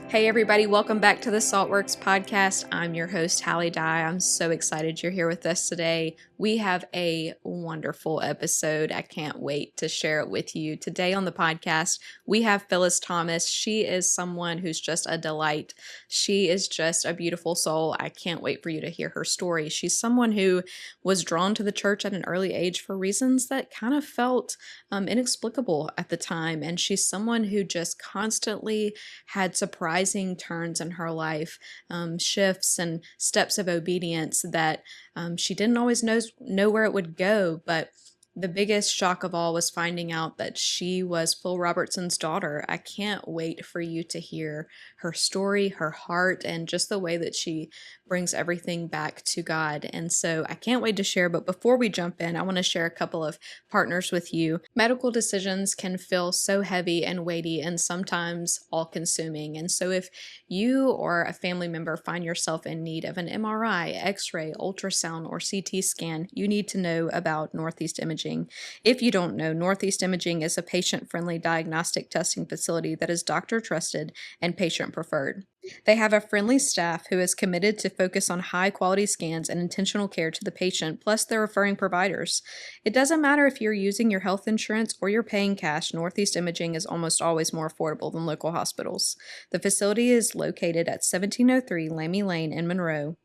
Hey everybody, welcome back to the Saltworks podcast. I'm your host, Hallie Dye. I'm so excited you're here with us today. We have a wonderful episode. I can't wait to share it with you. Today on the podcast, we have Phyllis Thomas. She is someone who's just a delight. She is just a beautiful soul. I can't wait for you to hear her story. She's someone who was drawn to the church at an early age for reasons that kind of felt inexplicable at the time. And she's someone who just constantly had surprising turns in her life, shifts and steps of obedience that she didn't always know where it would go. But the biggest shock of all was finding out that she was Phil Robertson's daughter. I can't wait for you to hear her story, her heart, and just the way that she brings everything back to God. And so I can't wait to share. But before we jump in, I want to share a couple of partners with you. Medical decisions can feel so heavy and weighty and sometimes all-consuming. And so if you or a family member find yourself in need of an MRI, X-ray, ultrasound, or CT scan, you need to know about Northeast Imaging. If you don't know, Northeast Imaging is a patient-friendly diagnostic testing facility that is doctor-trusted and patient-preferred. They have a friendly staff who is committed to focus on high-quality scans and intentional care to the patient, plus their referring providers. It doesn't matter if you're using your health insurance or you're paying cash, Northeast Imaging is almost always more affordable than local hospitals. The facility is located at 1703 Lamy Lane in Monroe,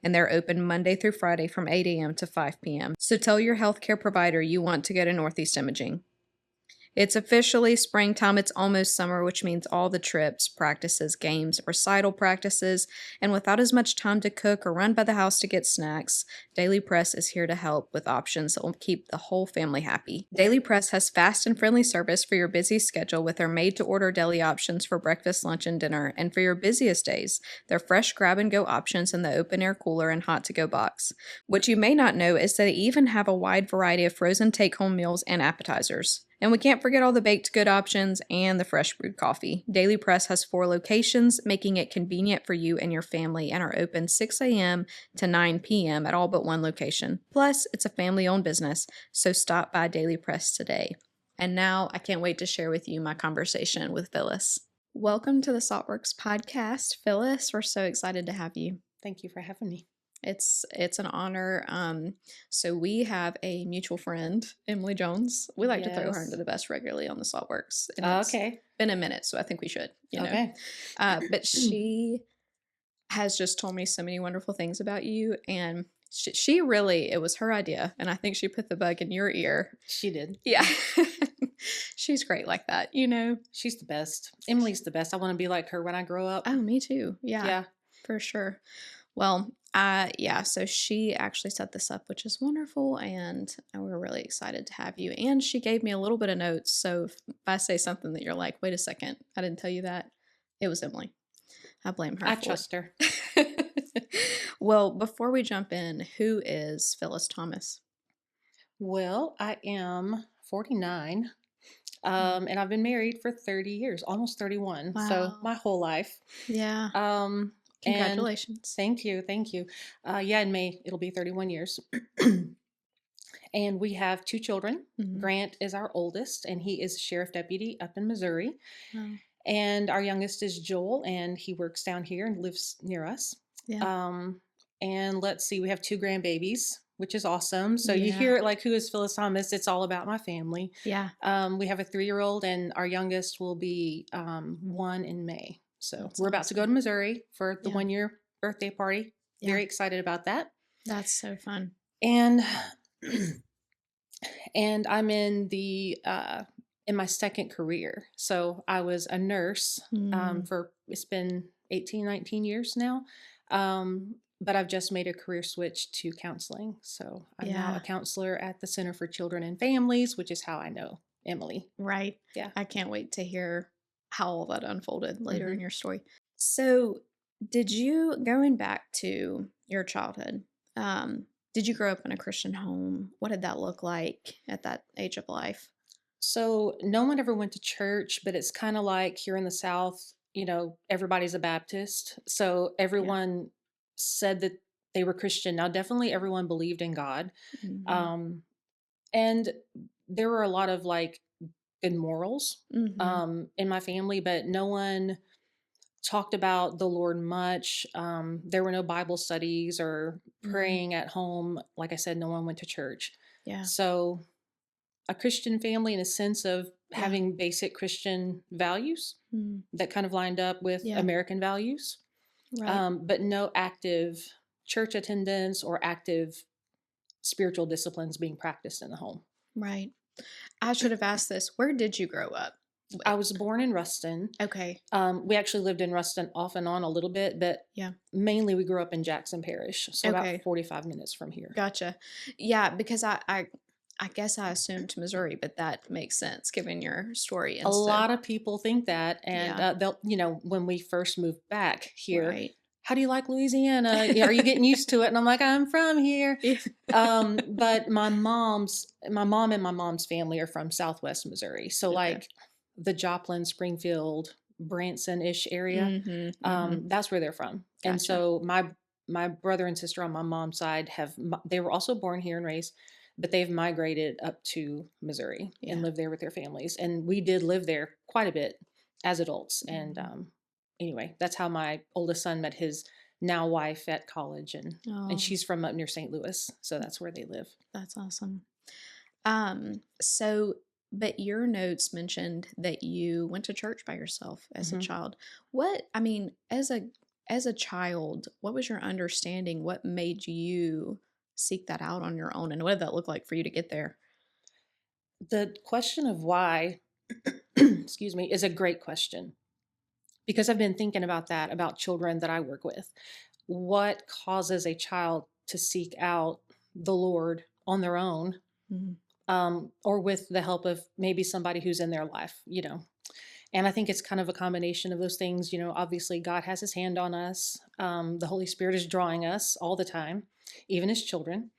and they're open Monday through Friday from 8 a.m. to 5 p.m. So tell your healthcare provider you want to go to Northeast Imaging. It's officially springtime. It's almost summer, which means all the trips, practices, games, recital practices, and without as much time to cook or run by the house to get snacks, Daily Press is here to help with options that will keep the whole family happy. Daily Press has fast and friendly service for your busy schedule with their made-to-order deli options for breakfast, lunch, and dinner, and for your busiest days, their fresh grab-and-go options in the open-air cooler and hot-to-go box. What you may not know is that they even have a wide variety of frozen take-home meals and appetizers. And we can't forget all the baked good options and the fresh brewed coffee. Daily Press has 4 locations, making it convenient for you and your family, and are open 6 a.m. to 9 p.m. at all but one location. Plus, it's a family-owned business, so stop by Daily Press today. And now I can't wait to share with you my conversation with Phyllis. Welcome to the Saltworks podcast, Phyllis. We're so excited to have you. Thank you for having me. It's an honor. So we have a mutual friend, Emily Jones. We like to throw her into the bus regularly on the Saltworks. Okay. Been a minute, so I think we should, Okay. But she has just told me so many wonderful things about you, and she really, it was her idea, and I think she put the bug in your ear. She did. Yeah. She's great like that, She's the best. Emily's the best. I want to be like her when I grow up. Oh, me too. Yeah. For sure. Well, so she actually set this up, which is wonderful, and we're really excited to have you. And she gave me a little bit of notes, so if I say something that you're like, wait a second, I didn't tell you that, it was Emily. I blame her. I trust her. Well, before we jump in, who is Phyllis Thomas? Well, I am 49, and I've been married for 30 years, almost 31, so my whole life. Yeah. Congratulations. Thank you. In May, it'll be 31 years. And we have 2 children. Mm-hmm. Grant is our oldest, and he is a sheriff deputy up in Missouri. Oh. And our youngest is Joel, and he works down here and lives near us. Yeah. And let's see, we have 2 grandbabies, which is awesome. So you hear like, who is Phyllis Thomas? It's all about my family. Yeah. We have a 3-year-old, and our youngest will be 1 in May. So we're about to go to Missouri for the 1-year birthday party. Yeah. Very excited about that. That's so fun. And I'm in my second career. So I was a nurse for, it's been 18, 19 years now. But I've just made a career switch to counseling. So I'm now a counselor at the Center for Children and Families, which is how I know Emily. Right. Yeah. I can't wait to hear how all that unfolded later in your story. So going back to your childhood, did you grow up in a Christian home? What did that look like at that age of life? So no one ever went to church, but it's kind of like here in the South, everybody's a Baptist. So everyone said that they were Christian. Now, definitely everyone believed in God. Mm-hmm. Um, and there were a lot of like good morals Mm-hmm. in my family, but no one talked about the Lord much. There were no Bible studies or Mm-hmm. praying at home. Like I said, no one went to church. Yeah. So, a Christian family in a sense of Yeah. having basic Christian values Mm. that kind of lined up with Yeah. American values, Right. but no active church attendance or active spiritual disciplines being practiced in the home. Right. I should have asked this. Where did you grow up? I was born in Ruston. Okay. We actually lived in Ruston off and on a little bit, but Yeah. mainly we grew up in Jackson Parish, so about Okay. 45 minutes from here. Gotcha. Yeah, because I guess I assumed Missouri, but that makes sense given your story. A And so, lot of people think that, and yeah, they'll, when we first moved back here, right. how do you like Louisiana? Are you getting used to it? And I'm like, I'm from here. Yeah. But my mom and my mom's family are from Southwest Missouri. So Okay. like the Joplin, Springfield, Branson-ish area, Mm-hmm. Mm-hmm. that's where they're from. And Gotcha. so my brother and sister on my mom's side they were also born here and raised, but they've migrated up to Missouri and Yeah. live there with their families. And we did live there quite a bit as adults. And Mhm. anyway, that's how my oldest son met his now wife at college, and Oh, she's from up near St. Louis, so that's where they live. that's awesome. So, but your notes mentioned that you went to church by yourself as a Hmm. child. I mean, as a child, what was your understanding? What made you seek that out on your own, and what did that look like for you to get there? The question of why, excuse me, is a great question, because I've been thinking about that about children that I work with. What causes a child to seek out the Lord on their own, Mhm. or with the help of maybe somebody who's in their life? And I think it's kind of a combination of those things. Obviously, God has his hand on us. The Holy Spirit is drawing us all the time, even as children.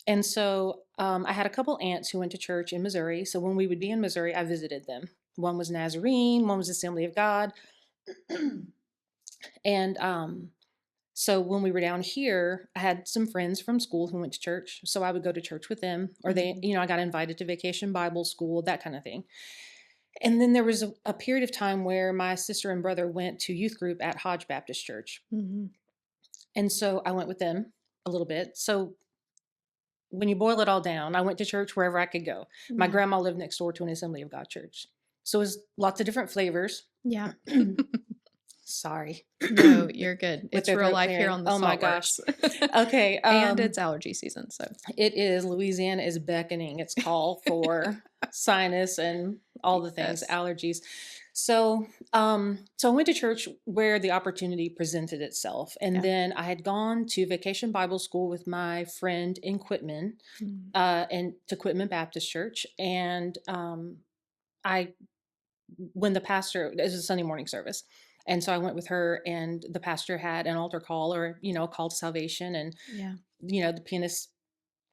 And so I had a couple aunts who went to church in Missouri. So when we would be in Missouri, I visited them. One was Nazarene, one was Assembly of God. And so when we were down here, I had some friends from school who went to church. So I would go to church with them, or Mhm. I got invited to vacation Bible school, that kind of thing. And then there was a period of time where my sister and brother went to youth group at Hodge Baptist Church. Mhm. And so I went with them a little bit. So when you boil it all down, I went to church wherever I could go. My Yeah. grandma lived next door to an Assembly of God church. So it was lots of different flavors. Yeah. Sorry. No, you're good. With It's their real throat life here clearing. on the Oh my gosh. Saltworks. Okay. And it's allergy season, so It is. Louisiana is beckoning its call for sinus and all the things, yes. allergies. So I went to church where the opportunity presented itself. And Yeah. then I had gone to vacation Bible school with my friend in Quitman, Mm. and to Quitman Baptist Church. And I, when the pastor, it was a Sunday morning service. And so I went with her, and the pastor had an altar call, or, a call to salvation. And, Yeah. the pianist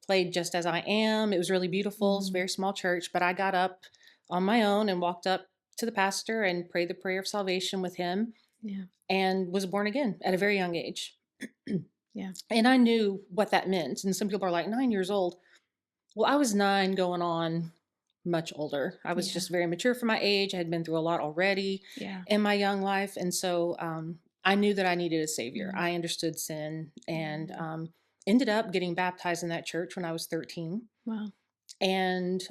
played Just As I Am. It was really beautiful. It's a Mm. very small church, but I got up on my own and walked up to the pastor and prayed the prayer of salvation with him, Yeah. and was born again at a very young age. Yeah. And I knew what that meant. And some people are like, 9 years old. Well, I was 9 going on much older. I was Yeah. just very mature for my age. I had been through a lot already Yeah. in my young life. And so I knew that I needed a savior. Mm. I understood sin, and Mm. ended up getting baptized in that church when I was 13. Wow. And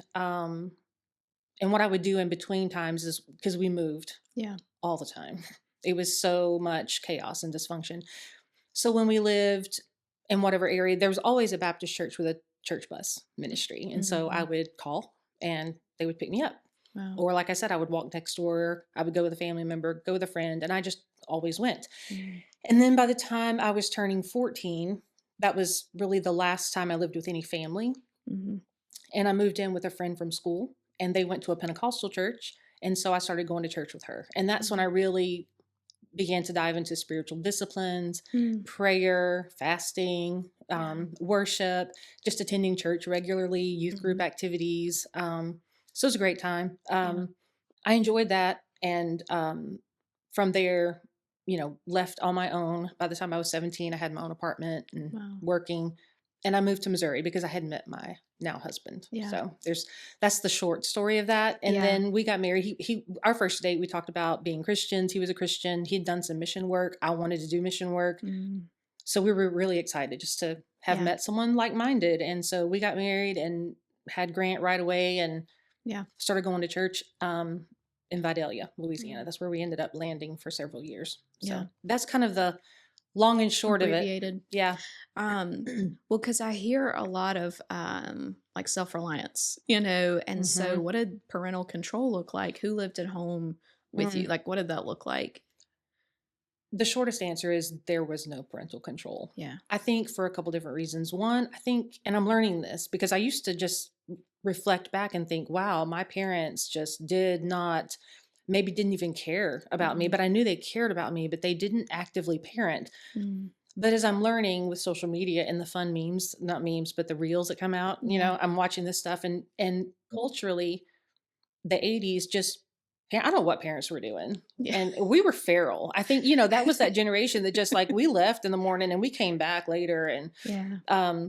what I would do in between times is, because we moved Yeah. all the time, it was so much chaos and dysfunction. So when we lived in whatever area, there was always a Baptist church with a church bus ministry. And so I Mhm. would call, and they would pick me up. Wow. Or like I said, I would walk next door. I would go with a family member, go with a friend, and I just always went. Mm. And then by the time I was turning 14, that was really the last time I lived with any family. Mhm. And I moved in with a friend from school, and they went to a Pentecostal church. And so I started going to church with her. And that's when I really began to dive into spiritual disciplines, Mm. prayer, fasting, Yeah. worship, just attending church regularly, youth group Mhm. activities. So it was a great time. Yeah. I enjoyed that. And from there, left on my own. By the time I was 17, I had my own apartment and Wow. working. And I moved to Missouri because I had met my now husband. Yeah. So that's the short story of that. And then we got married. Our first date, we talked about being Christians. He was a Christian. He'd done some mission work. I wanted to do mission work. So we were really excited just to have met someone like-minded. And so we got married and had Grant right away and started going to church in Vidalia, Louisiana. That's where we ended up landing for several years. So that's kind of the long and short Abbreviated. of it. Yeah. Well, because I hear a lot of like self-reliance, and so what did parental control look like? Who lived at home with you? Like, what did that look like? The shortest answer is there was no parental control. Yeah. I think for a couple different reasons. One, I think, and I'm learning this because I used to just reflect back and think, wow, my parents just maybe didn't even care about me, but I knew they cared about me, but they didn't actively parent. But as I'm learning with social media and the fun memes, not memes, but the reels that come out, I'm watching this stuff and culturally the 80s I don't know what parents were doing. Yeah. And we were feral. I think, that was that generation that just like we left in the morning and we came back later and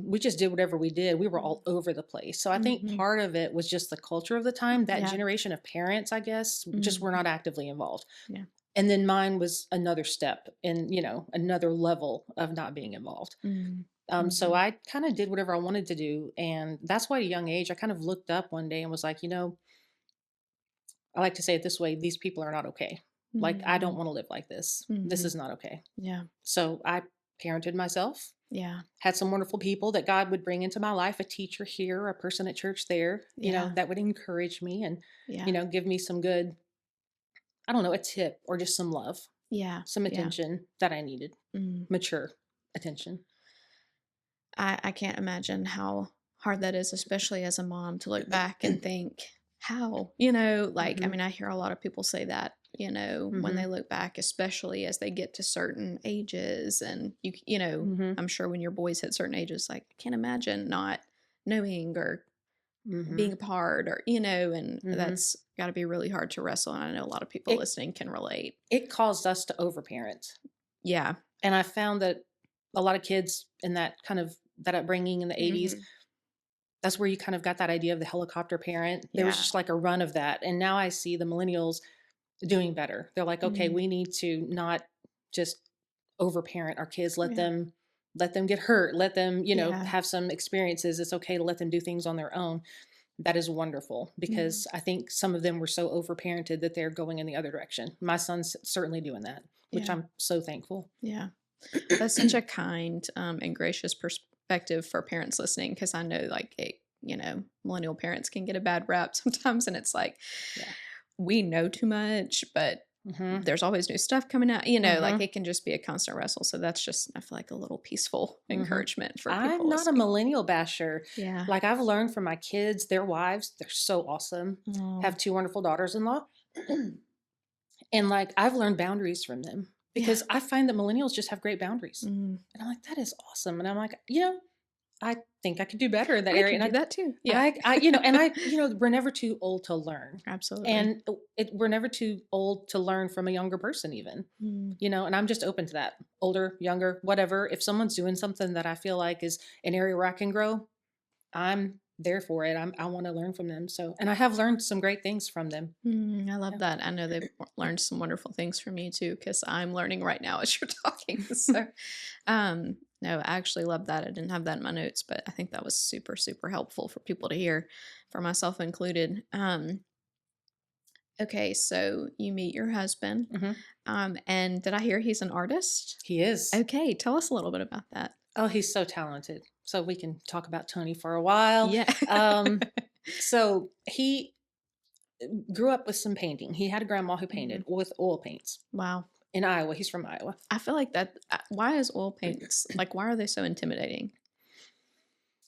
we just did whatever we did. We were all over the place. So I think part of it was just the culture of the time. That generation of parents, I guess, just were not actively involved. Yeah. And then mine was another step in, another level of not being involved. So I kind of did whatever I wanted to do. And that's why at a young age, I kind of looked up one day and was like, I like to say it this way, these people are not okay. Like, I don't want to live like this. This is not okay. Yeah. So I parented myself. Yeah. Had some wonderful people that God would bring into my life, a teacher here, a person at church there, that would encourage me and, give me some good, I don't know, a tip or just some love. Yeah. Some attention that I needed. Mature attention. I can't imagine how hard that is, especially as a mom, to look back and think, how? I mean, I hear a lot of people say that, when they look back, especially as they get to certain ages. And, I'm sure when your boys hit certain ages, like, I can't imagine not knowing or being apart or, and that's got to be really hard to wrestle. And I know a lot of people listening can relate. It caused us to overparent. Yeah. And I found that a lot of kids in that kind of that upbringing in the 80s, that's where you kind of got that idea of the helicopter parent. There was just like a run of that. And now I see the millennials doing better. They're like, okay, we need to not just overparent our kids. Let them get hurt. Let them, have some experiences. It's okay to let them do things on their own. That is wonderful because I think some of them were so overparented that they're going in the other direction. My son's certainly doing that, which I'm so thankful. Yeah. That's such a kind and gracious perspective for parents listening, because I know millennial parents can get a bad rap sometimes, and it's like we know too much, but there's always new stuff coming out, like it can just be a constant wrestle. So that's just, I feel like, a little peaceful encouragement for people. I'm not listening. a millennial basher. Yeah. Like, I've learned from my kids, their wives, they're so awesome. Have 2 wonderful daughters-in-law. And like, I've learned boundaries from them. Because I find that millennials just have great boundaries. And I'm like, that is awesome. And I'm like, I think I could do better in that area. And I do that too. Yeah. We're never too old to learn. Absolutely. And we're never too old to learn from a younger person even, and I'm just open to that. Older, younger, whatever. If someone's doing something that I feel like is an area where I can grow, I'm there for it. I want to learn from them. So, and I have learned some great things from them. I love that. I know they've learned some wonderful things from you too, because I'm learning right now as you're talking. So, no, I actually love that. I didn't have that in my notes, but I think that was super, super helpful for people to hear, for myself included. Okay, so you meet your husband, and did I hear he's an artist? He is. Okay, tell us a little bit about that. Oh, he's so talented. So we can talk about Tony for a while. Yeah. So he grew up with some painting. He had a grandma who painted with oil paints. Wow. In Iowa. He's from Iowa. I feel like that. Why is oil paints, why are they so intimidating?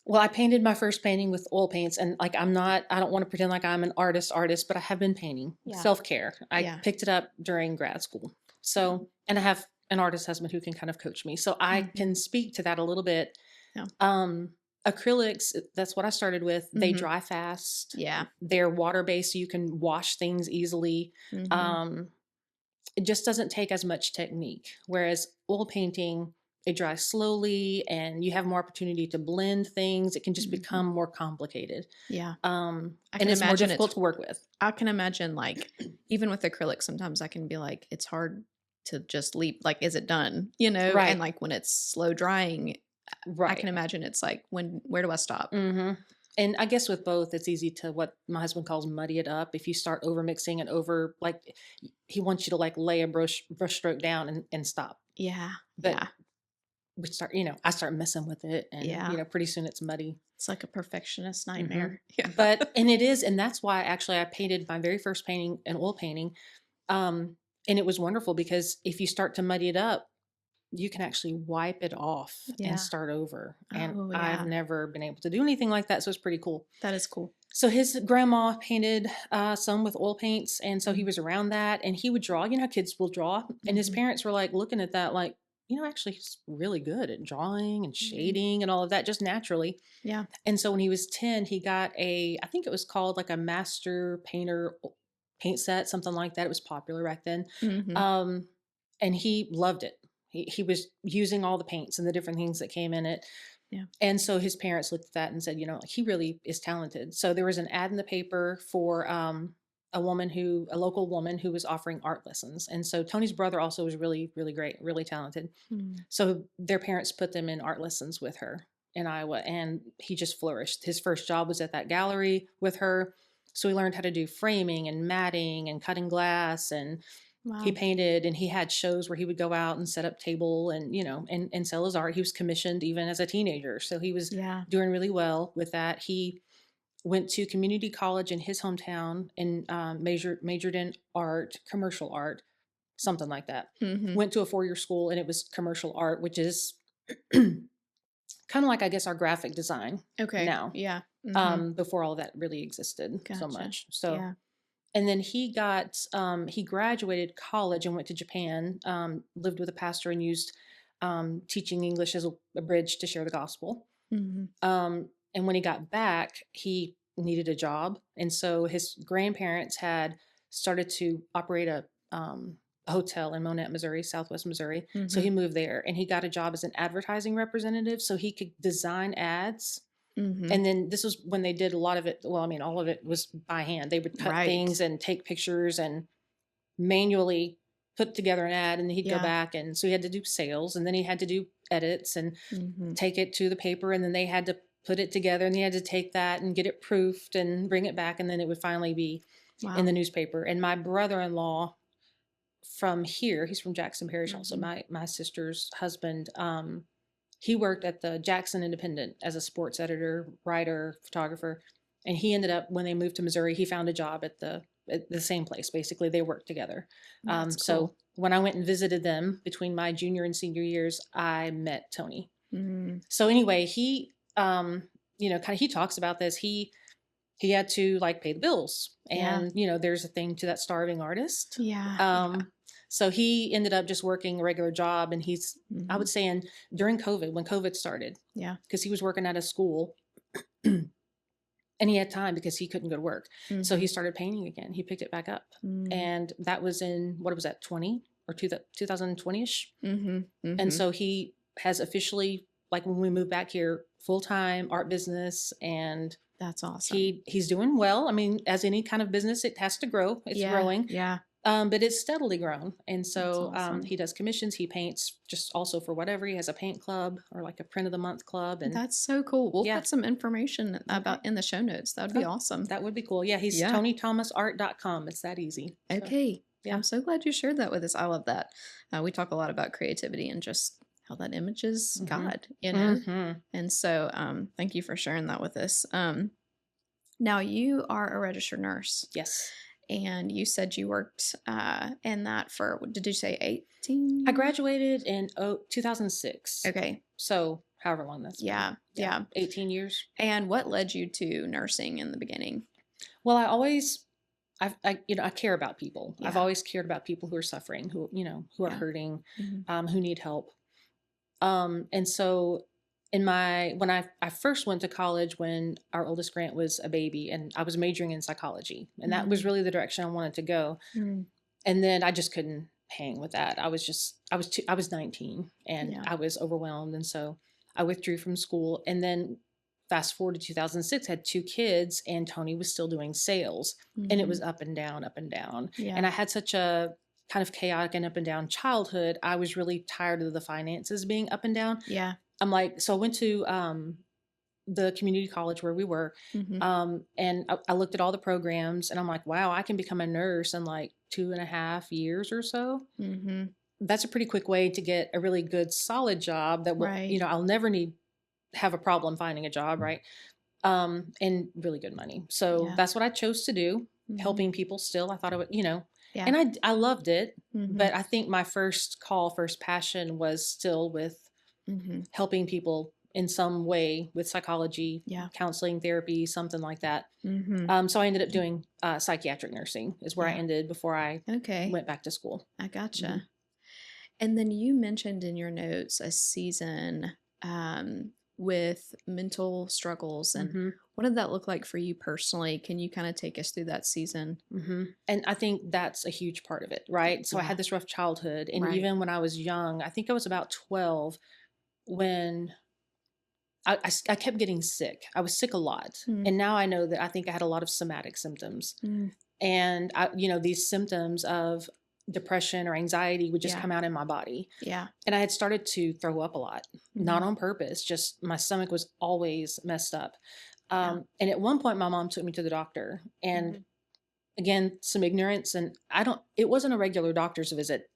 Well, I painted my first painting with oil paints, and I don't want to pretend like I'm an artist, but I have been painting. Self-care. I picked it up during grad school. So, and I have an artist husband who can kind of coach me. So I can speak to that a little bit. Yeah. Acrylics, that's what I started with. They dry fast. Yeah. They're water-based, so you can wash things easily. it just doesn't take as much technique. Whereas oil painting, it dries slowly and you have more opportunity to blend things. It can just become more complicated. Yeah. And can it's more imagine difficult to work with. I can imagine, like, even with acrylic, sometimes I can be like, it's hard to just leave. Like, is it done? You know? Right. And like when it's slow drying, I Right. can imagine it's like, where do I stop? And I guess with both, it's easy to what my husband calls muddy it up. If you start over mixing and over, like, he wants you to like lay a brush stroke down and stop. Yeah. But yeah. we start, I start messing with it, and Yeah. pretty soon it's muddy. It's like a perfectionist nightmare. Yeah. And it is, and that's why actually I painted my very first painting, an oil painting, and it was wonderful because if you start to muddy it up, you can actually wipe it off Yeah. and start over. And Oh, I've yeah. never been able to do anything like that, so it's pretty cool. That is cool. So his grandma painted some with oil paints, and so he was around that, and he would draw. You know how kids will draw, and his parents were like looking at that, like, actually he's really good at drawing and shading and all of that, just naturally. Yeah. And so when he was 10, he got I think it was called like a master painter paint set, something like that. It was popular back then. And he loved it. He was using all the paints and the different things that came in it. Yeah. And so his parents looked at that and said, he really is talented. So there was an ad in the paper for a local woman who was offering art lessons. And so Tony's brother also was really, really great, really talented. So their parents put them in art lessons with her in Iowa, and he just flourished. His first job was at that gallery with her. So he learned how to do framing and matting and cutting glass, and he painted, and he had shows where he would go out and set up table and, and sell his art. He was commissioned even as a teenager. So he was doing really well with that. He went to community college in his hometown and majored in art, commercial art, something like that. Went to a 4-year school, and it was commercial art, which is kind of like, I guess, our graphic design now. Yeah. Before all that really existed so much. So, yeah. And then he graduated college and went to Japan, lived with a pastor, and used teaching English as a bridge to share the gospel. And when he got back, he needed a job. And so his grandparents had started to operate a hotel in Monette, Missouri, Southwest Missouri. So he moved there, and he got a job as an advertising representative so he could design ads. And then this was when they did a lot of it. Well, I mean, all of it was by hand. They would cut things and take pictures and manually put together an ad, and then he'd go back. And so he had to do sales, and then he had to do edits and take it to the paper. And then they had to put it together, and he had to take that and get it proofed and bring it back. And then it would finally be in the newspaper. And my brother-in-law from here, he's from Jackson Parish, also my sister's husband, he worked at the Jackson Independent as a sports editor, writer, photographer. And he ended up, when they moved to Missouri, he found a job at the same place. Basically, they worked together. So when I went and visited them between my junior and senior years, I met Tony. So anyway, he, he talks about this. He had to like pay the bills, and, there's a thing to that starving artist. So he ended up just working a regular job, and he's, I would say, during COVID, when COVID started, because he was working at a school, and he had time because he couldn't go to work. So he started painting again. He picked it back up, and that was in, what was that, 2020-ish? And so he has officially, like, when we moved back here, full-time art business, and that's awesome. He's doing well. I mean, as any kind of business, it has to grow. It's growing. But it's steadily grown. And so awesome. He does commissions. He paints just also for whatever. He has a paint club or like a print of the month club. And that's so cool. We'll put some information about in the show notes. That would be awesome. That would be cool. Yeah. He's TonyThomasArt.com. It's that easy. Okay. So, I'm so glad you shared that with us. I love that. We talk a lot about creativity and just how that images God, And so thank you for sharing that with us. Now you are a registered nurse. Yes. And you said you worked in that for, did you say 18? I graduated in 2006. Okay. So however long that's been. Yeah. 18 years. And what led you to nursing in the beginning? Well, I care about people. I've always cared about people who are suffering, who are hurting, who need help. And so when I first went to college, when our oldest Grant was a baby, and I was majoring in psychology, and that was really the direction I wanted to go. And then I just couldn't hang with that. I was 19 and Yeah. I was overwhelmed. And so I withdrew from school. And then fast forward to 2006, had 2 kids, and Tony was still doing sales. And it was up and down, up and down. Yeah. And I had such a kind of chaotic and up and down childhood. I was really tired of the finances being up and down. Yeah. I'm like, so I went to the community college where we were. And I looked at all the programs and I'm like, wow, I can become a nurse in like 2.5 years or so. That's a pretty quick way to get a really good, solid job that will, Right. I'll never have a problem finding a job. Right. And really good money. So Yeah. that's what I chose to do. Helping people still. I thought it would, Yeah. and I loved it. But I think my first passion was still with helping people in some way with psychology, counseling, therapy, something like that. So I ended up doing psychiatric nursing is where I ended before I went back to school. I gotcha. And then you mentioned in your notes a season with mental struggles. And what did that look like for you personally? Can you kind of take us through that season? And I think that's a huge part of it, right? So I had this rough childhood. And even when I was young, I think I was about 12 when I kept getting sick. I was sick a lot. And now I know that I think I had a lot of somatic symptoms. And, these symptoms of depression or anxiety would just come out in my body. And I had started to throw up a lot, not on purpose, just my stomach was always messed up. And at one point, my mom took me to the doctor. And again, some ignorance. And it wasn't a regular doctor's visit.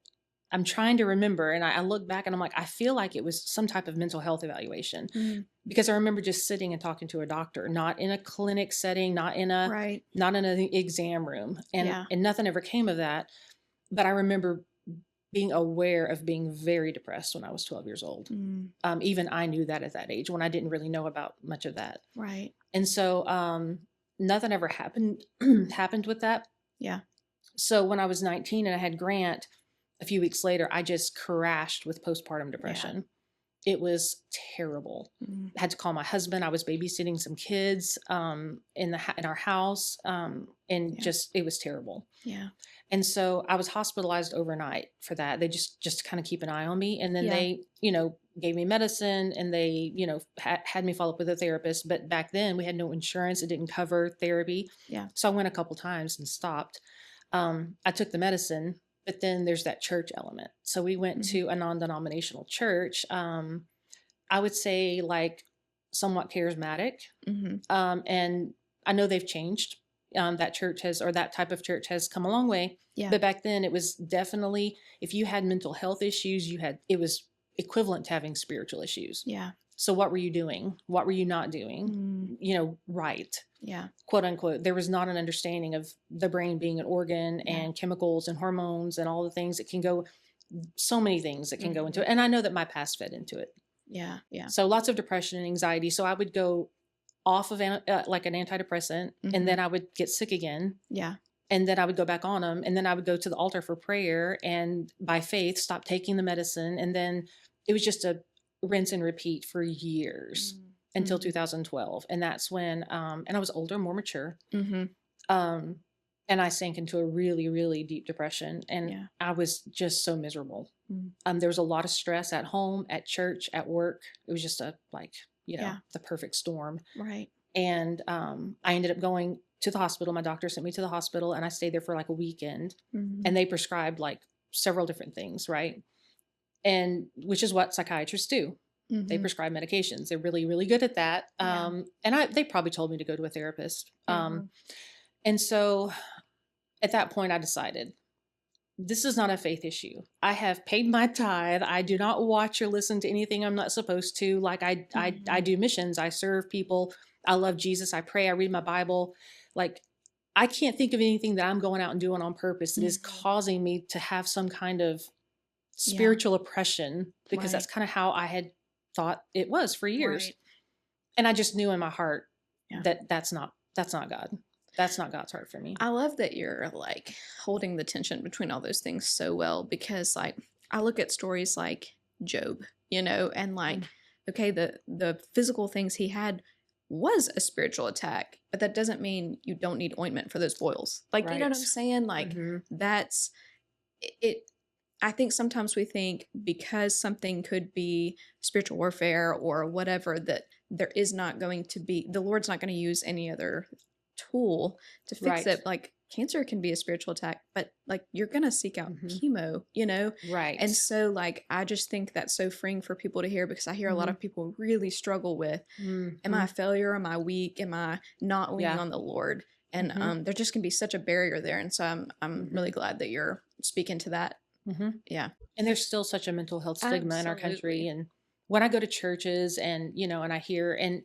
I'm trying to remember, and I look back and I'm like, I feel like it was some type of mental health evaluation because I remember just sitting and talking to a doctor, not in a clinic setting, not in an exam room, and nothing ever came of that. But I remember being aware of being very depressed when I was 12 years old. Even I knew that at that age when I didn't really know about much of that. And so nothing ever happened with that. So when I was 19 and I had Grant, a few weeks later, I just crashed with postpartum depression. It was terrible. I had to call my husband. I was babysitting some kids in our house, and it was terrible. And so I was hospitalized overnight for that. They just kind of keep an eye on me, and then they, gave me medicine, and they, had me follow up with a therapist. But back then, we had no insurance; it didn't cover therapy. So I went a couple times and stopped. I took the medicine. But then there's that church element. So we went to a non-denominational church. I would say like somewhat charismatic. And I know they've changed. That type of church has come a long way. But back then it was definitely, if you had mental health issues, it was equivalent to having spiritual issues. So what were you doing? What were you not doing? Right. Quote unquote. There was not an understanding of the brain being an organ and chemicals and hormones and all the things that can go, so many things that can go into it. And I know that my past fed into it. So lots of depression and anxiety. So I would go off of like an antidepressant and then I would get sick again. And then I would go back on them. And then I would go to the altar for prayer and by faith, stop taking the medicine. And then it was just a rinse and repeat for years until 2012. And that's when, and I was older, more mature. And I sank into a really, really deep depression. And I was just so miserable. There was a lot of stress at home, at church, at work. It was just the perfect storm. And I ended up going to the hospital. My doctor sent me to the hospital and I stayed there for like a weekend. And they prescribed like several different things, right? And which is what psychiatrists do. They prescribe medications. They're really, really good at that. And they probably told me to go to a therapist. And so at that point I decided this is not a faith issue. I have paid my tithe. I do not watch or listen to anything I'm not supposed to. Like I do missions. I serve people. I love Jesus. I pray. I read my Bible. Like I can't think of anything that I'm going out and doing on purpose that is causing me to have some kind of spiritual oppression, because that's kind of how I had thought it was for years. And I just knew in my heart that that's not God. That's not God's heart for me. I love that you're like holding the tension between all those things so well, because like I look at stories like Job, and like, okay, the physical things he had was a spiritual attack, but that doesn't mean you don't need ointment for those boils. Like, you know what I'm saying? Like that's it. I think sometimes we think because something could be spiritual warfare or whatever, that there is not going to be, the Lord's not going to use any other tool to fix Right. it. Like cancer can be a spiritual attack, but like you're going to seek out chemo, you know? Right. And so, like, I just think that's so freeing for people to hear, because I hear a lot of people really struggle with, am I a failure? Am I weak? Am I not leaning Yeah. on the Lord? And there just can be such a barrier there. And so I'm really glad that you're speaking to that. Yeah. And there's still such a mental health stigma in our country. Absolutely. And when I go to churches and, and I hear, and,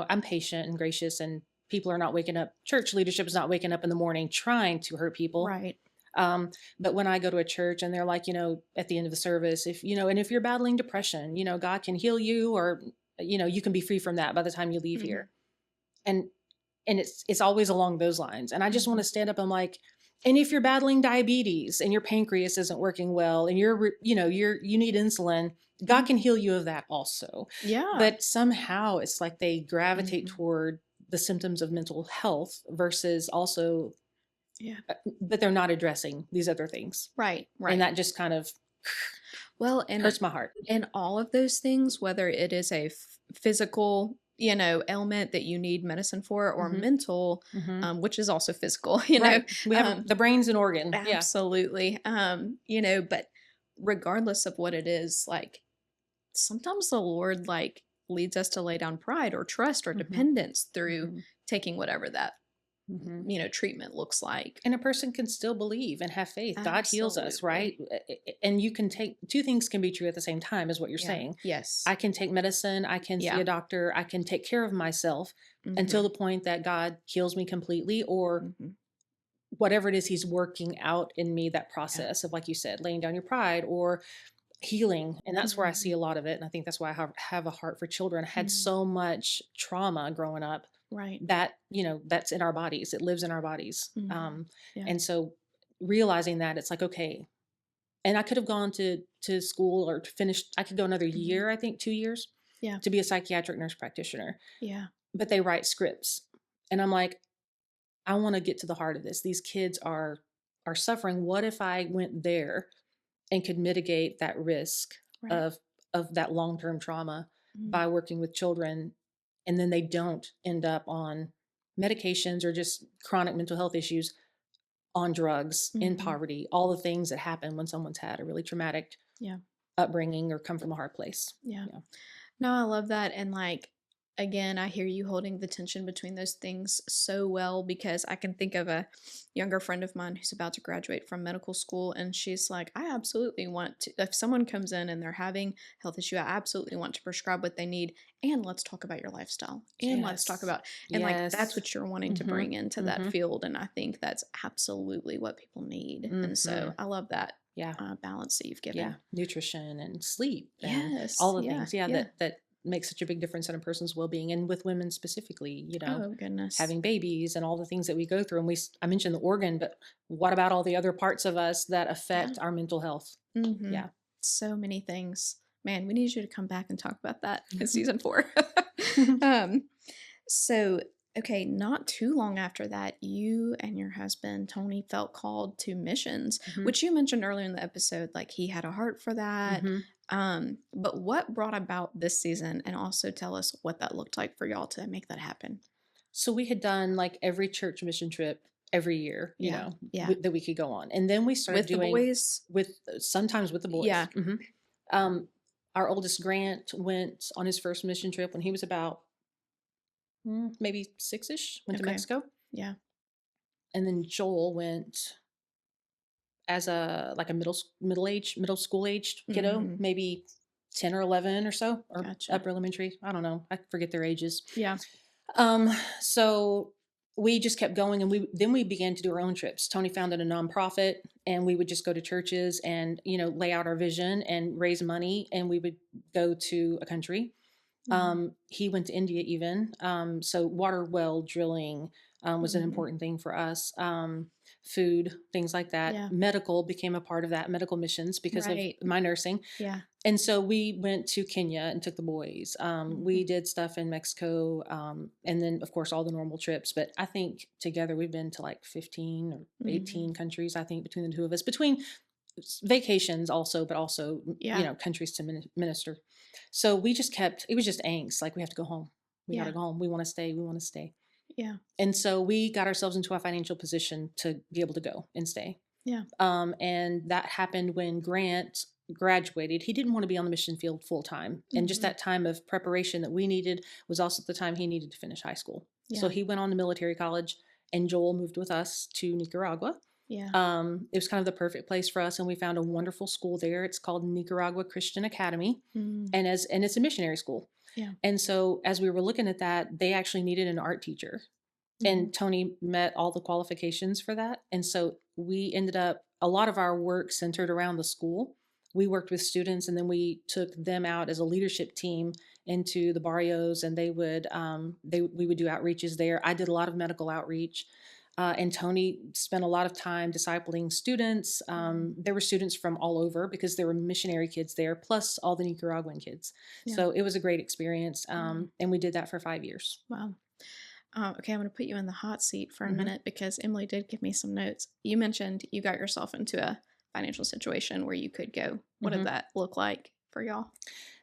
I'm patient and gracious, and people are not waking up, church leadership is not waking up in the morning trying to hurt people. Right. But when I go to a church and they're like, at the end of the service, and if you're battling depression, God can heal you, or, you can be free from that by the time you leave here. And it's always along those lines. And I just want to stand up and like, and if you're battling diabetes and your pancreas isn't working well and you need insulin, God can heal you of that also. Yeah. But somehow it's like they gravitate toward the symptoms of mental health versus also, but they're not addressing these other things. Right. Right. And that just kind of hurts my heart. And all of those things, whether it is a physical, ailment that you need medicine for, or mental, which is also physical, we have the brain's an organ. Absolutely. But regardless of what it is, like sometimes the Lord like leads us to lay down pride or trust or dependence through taking whatever that treatment looks like. And a person can still believe and have faith. God heals us, right? And you can take, two things can be true at the same time, is what you're saying. Yes. I can take medicine, I can see a doctor, I can take care of myself until the point that God heals me completely, or whatever it is he's working out in me, that process of, like you said, laying down your pride or healing. And that's where I see a lot of it. And I think that's why I have a heart for children. I had so much trauma growing up. Right. That, that's in our bodies. It lives in our bodies. And so realizing that, it's like, okay. And I could have gone to school or finished, I could go another year, I think 2 years to be a psychiatric nurse practitioner. Yeah. But they write scripts. And I'm like, I want to get to the heart of this. These kids are suffering. What if I went there and could mitigate that risk of that long-term trauma by working with children? And then they don't end up on medications or just chronic mental health issues, on drugs, in poverty, all the things that happen when someone's had a really traumatic upbringing or come from a hard place. Yeah. No, I love that. And like, again, I hear you holding the tension between those things so well, because I can think of a younger friend of mine who's about to graduate from medical school, and she's like, I absolutely want to, if someone comes in and they're having health issue, I absolutely want to prescribe what they need, and let's talk about your lifestyle, and let's talk about, and like that's what you're wanting to bring into that field. And I think that's absolutely what people need. And so I love that balance that you've given. Nutrition and sleep and all the things that makes such a big difference in a person's well-being, and with women specifically, oh goodness, having babies and all the things that we go through. And I mentioned the organ, but what about all the other parts of us that affect our mental health? So many things. Man, we need you to come back and talk about that in season 4. So okay, not too long after that, you and your husband Tony felt called to missions, which you mentioned earlier in the episode, like he had a heart for that. But what brought about this season, and also tell us what that looked like for y'all to make that happen. So we had done like every church mission trip every year, that we could go on. And then we started doing the boys, sometimes with the boys. Yeah. Our oldest Grant went on his first mission trip when he was about maybe 6-ish, went to Mexico. Yeah. And then Joel went as a middle school aged kiddo, maybe 10 or 11 or so, or upper elementary. I don't know. I forget their ages. Yeah. So we just kept going, and we began to do our own trips. Tony founded a nonprofit, and we would just go to churches and, lay out our vision and raise money, and we would go to a country. He went to India even. So water well drilling was an important thing for us. Food, things like that. Yeah. Medical became a part of that, medical missions, because of my nursing. Yeah. And so we went to Kenya and took the boys. We did stuff in Mexico, and then of course all the normal trips. But I think together we've been to like 15 or 18 countries, I think, between the two of us, between vacations also, but also, Yeah. countries to minister. So we just kept, it was just angst. Like, we have to go home. We got to Yeah. go home. We want to stay. We want to stay. Yeah. And so we got ourselves into a financial position to be able to go and stay. Yeah. And that happened when Grant graduated. He didn't want to be on the mission field full time. And just that time of preparation that we needed was also the time he needed to finish high school. So Yeah. he went on to military college, and Joel moved with us to Nicaragua. Yeah. It was kind of the perfect place for us, and we found a wonderful school there. It's called Nicaragua Christian Academy, Mm. and it's a missionary school. Yeah. And so as we were looking at that, they actually needed an art teacher. And Tony met all the qualifications for that. And so we ended up, a lot of our work centered around the school. We worked with students, and then we took them out as a leadership team into the barrios, and we would do outreaches there. I did a lot of medical outreach. And Tony spent a lot of time discipling students. There were students from all over because there were missionary kids there, plus all the Nicaraguan kids. Yeah. So it was a great experience. And we did that for 5 years. Wow. Okay, I'm going to put you in the hot seat for a minute because Emily did give me some notes. You mentioned you got yourself into a financial situation where you could go. What did that look like for y'all?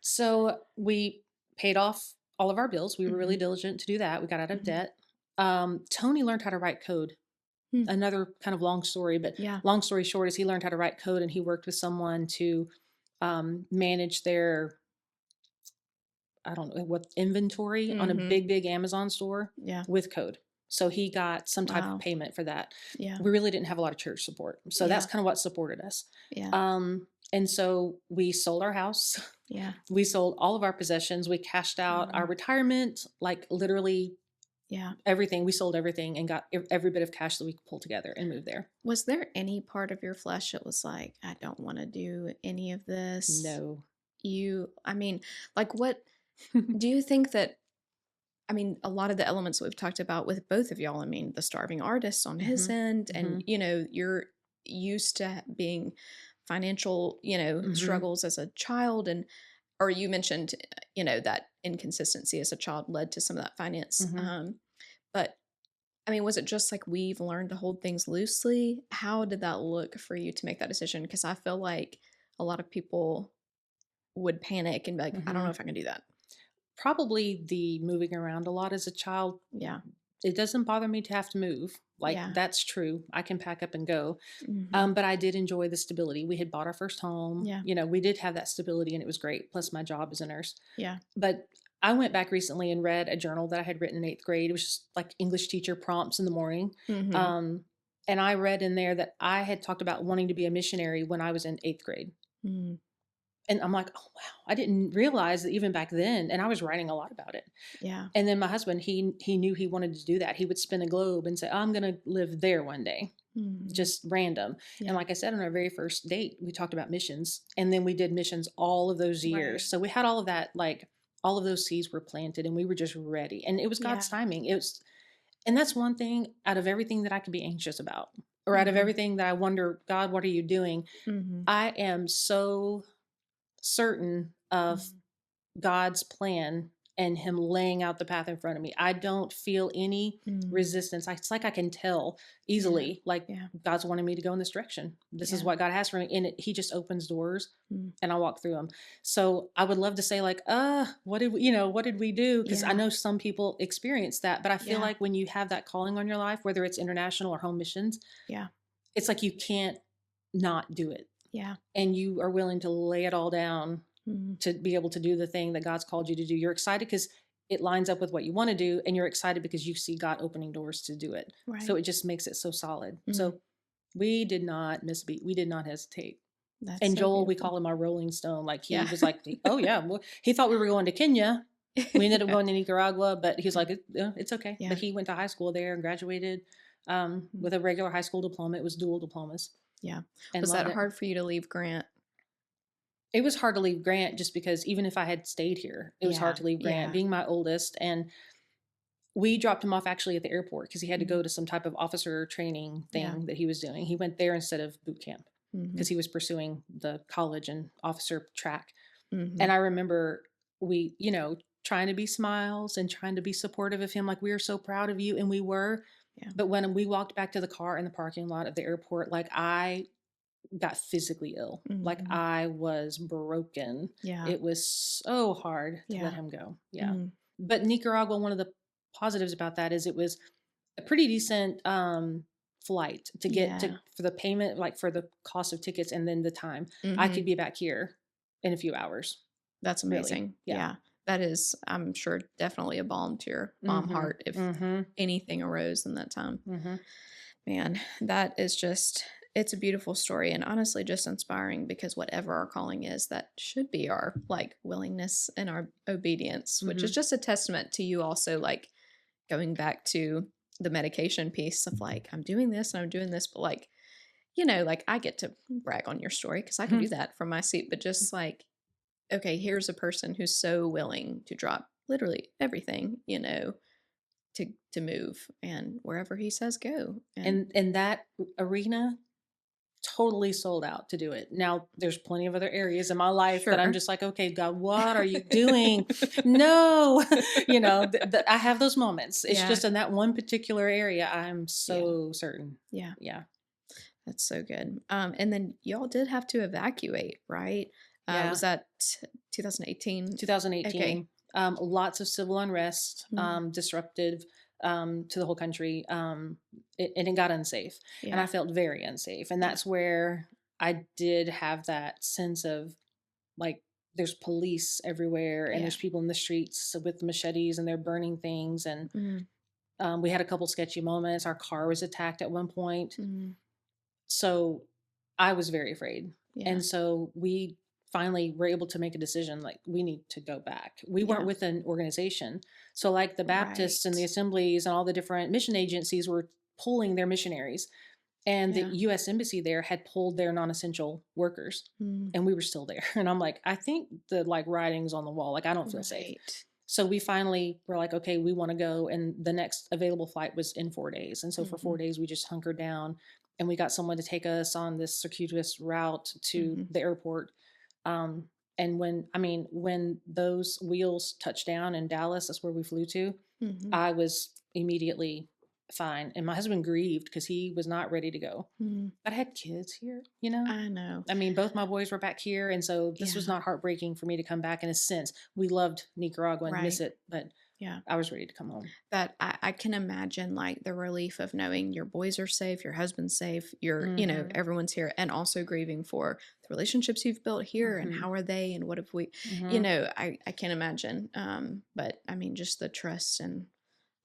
So we paid off all of our bills. We were really diligent to do that. We got out of debt. Tony learned how to write code. Another kind of long story, but long story short is he learned how to write code, and he worked with someone to manage their, I don't know what, inventory on a big Amazon store with code. So he got some type of payment for that. Yeah. We really didn't have a lot of church support. So that's kind of what supported us. Yeah. And so we sold our house. Yeah. We sold all of our possessions. We cashed out our retirement, like literally everything. We sold everything and got every bit of cash that we could pull together and move there. Was there any part of your flesh that was like, I don't want to do any of this? No. What do you think that, a lot of the elements that we've talked about with both of y'all, the starving artist on his end, and, you're used to being financial, struggles as a child, or you mentioned, that inconsistency as a child led to some of that finance. But was it just like we've learned to hold things loosely? How did that look for you to make that decision? Because I feel like a lot of people would panic and be like, I don't know if I can do that. Probably the moving around a lot as a child. Yeah. It doesn't bother me to have to move. That's true. I can pack up and go. But I did enjoy the stability. We had bought our first home. Yeah. We did have that stability, and it was great. Plus my job as a nurse. Yeah. But I went back recently and read a journal that I had written in 8th grade. It was just like English teacher prompts in the morning. And I read in there that I had talked about wanting to be a missionary when I was in 8th grade. And I'm like, oh, wow, I didn't realize that even back then. And I was writing a lot about it. Yeah. And then my husband, he knew he wanted to do that. He would spin a globe and say, I'm going to live there one day. Just random. Yeah. And like I said, on our very first date, we talked about missions. And then we did missions all of those years. Right. So we had all of that, like all of those seeds were planted, and we were just ready. And it was God's timing. And that's one thing out of everything that I could be anxious about, or out of everything that I wonder, God, what are you doing? I am so certain of God's plan and him laying out the path in front of me. I don't feel any resistance. It's like I can tell easily, God's wanting me to go in this direction. This is what God has for me. And he just opens doors and I walk through them. So I would love to say what did we do? Because I know some people experience that, but I feel like when you have that calling on your life, whether it's international or home missions, it's like you can't not do it. Yeah. And you are willing to lay it all down to be able to do the thing that God's called you to do. You're excited because it lines up with what you want to do, and you're excited because you see God opening doors to do it. Right. So it just makes it so solid. So we did not miss a beat. We did not hesitate. That's and so Joel, beautiful. we call him our Rolling Stone. Like he was like, oh yeah, well, he thought we were going to Kenya. We ended up going to Nicaragua, but he was like, it's okay. Yeah. But he went to high school there and graduated with a regular high school diploma. It was dual diplomas. Yeah. Was that hard for you to leave Grant? It was hard to leave Grant just because even if I had stayed here, it was hard to leave Grant, being my oldest. And we dropped him off actually at the airport because he had to go to some type of officer training thing that he was doing. He went there instead of boot camp because he was pursuing the college and officer track. And I remember we, trying to be smiles and trying to be supportive of him. Like, we are so proud of you. And we were. Yeah. But when we walked back to the car in the parking lot of the airport, like I got physically ill. Like Mhm. I was broken. Yeah. It was so hard to let Yeah. him go. Yeah. Mhm. But Nicaragua, one of the positives about that is it was a pretty decent flight to get to Yeah. for the payment, like for the cost of tickets and then the time. I could Mhm. be back here in a few hours. That's Really. amazing. Yeah. Yeah. That is, I'm sure, definitely a balm to your mom Mhm. heart if Mhm. anything arose in that time. Mhm. Man, that is just, it's a beautiful story and honestly just inspiring because whatever our calling is, that should be our like willingness and our obedience, which is Mhm. just a testament to you also like going back to the medication piece of like, I'm doing this and I'm doing this, but like, like I get to brag on your story because I can do Mhm. that from my seat, but just like, okay, here's a person who's so willing to drop literally everything, to move and wherever he says go. And And that arena totally sold out to do it. Now, there's plenty of other areas in my life that I'm sure. just like, okay, God, what are you doing? No, I have those moments. It's Yeah. just in that one particular area, I'm Yeah. so certain. Yeah. Yeah. That's so good. And then y'all did have to evacuate, right? Yeah. Was that 2018? Okay. 2018, lots of civil unrest, Mm, disruptive to the whole country, and it got unsafe. And I yeah. felt very unsafe. And Yeah. that's where I did have that sense of like, there's police everywhere and Yeah. there's people in the streets with machetes and they're burning things. And Mm, we had a couple sketchy moments. Our car was attacked at one point. mm, So I was very afraid. yeah. And so we finally were able to make a decision like, we need to go back. We weren't Yeah. with an organization. So, like the Baptists and the Right. assemblies and all the different mission agencies were pulling their missionaries. And the Yeah. US Embassy there had pulled their non essential workers. Mm, And we were still there. And I'm like, I think the like writing's on the wall. Like, I don't feel safe. right. So we finally were like, okay, we want to go. And the next available flight was in 4 days. And so for Hmm. 4 days, we just hunkered down and we got someone to take us on this circuitous route to Hmm. the airport. Um, and when those wheels touched down in Dallas, that's where we flew to, Hmm. I was immediately fine. And my husband grieved because he was not ready to go. Mm, But I had kids here. I know. I mean, both my boys were back here, and so this was Yeah. not heartbreaking for me to come back in a sense. We loved Nicaragua and miss Right. it, but Yeah. I was ready to come home. That I can imagine like the relief of knowing your boys are safe, your husband's safe, Mhm. everyone's here, and also grieving for the relationships you've built here and Mhm. how are they and what if we, Mhm. I can't imagine. But I mean, just the trust and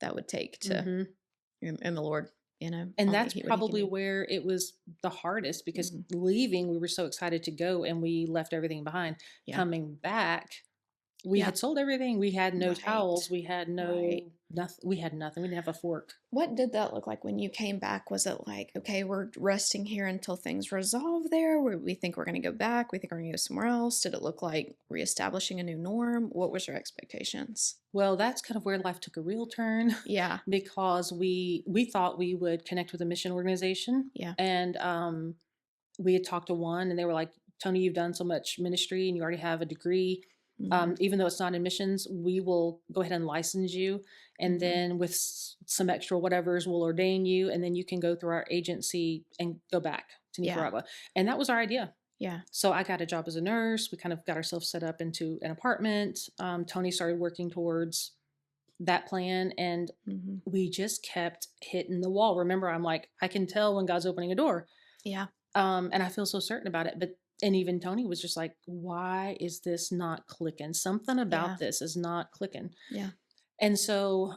that would take to Mhm. in the Lord, And only that's he, what he can probably do. where it was the hardest because Mhm. leaving, we were so excited to go and we left everything behind. Yeah. Coming back, we Yeah. had sold everything. We had no Right. towels. We had Right. no nothing. We had nothing. We didn't have a fork. What did that look like when you came back? Was it like, okay, we're resting here until things resolve there? Where we think we're going to go back? We think we're going to go somewhere else? Did it look like reestablishing a new norm? What was your expectations? Well, that's kind of where life took a real turn Yeah. because we thought we would connect with a mission organization, Yeah. and we had talked to one, and they were like, "Tony, you've done so much ministry, and you already have a degree. Hmm. Even though it's not in missions, we will go ahead and license you, and Hmm. then with some extra whatevers, we'll ordain you, and then you can go through our agency and go back to Yeah. Nicaragua." And that was our idea. Yeah. So I got a job as a nurse. We kind of got ourselves set up into an apartment. Tony started working towards that plan, and Hmm. we just kept hitting the wall. Remember, I'm like, I can tell when God's opening a door, Yeah. and I feel so certain about it. But and even Tony was just like, why is this not clicking? Something Yeah. about this is not clicking. Yeah. And so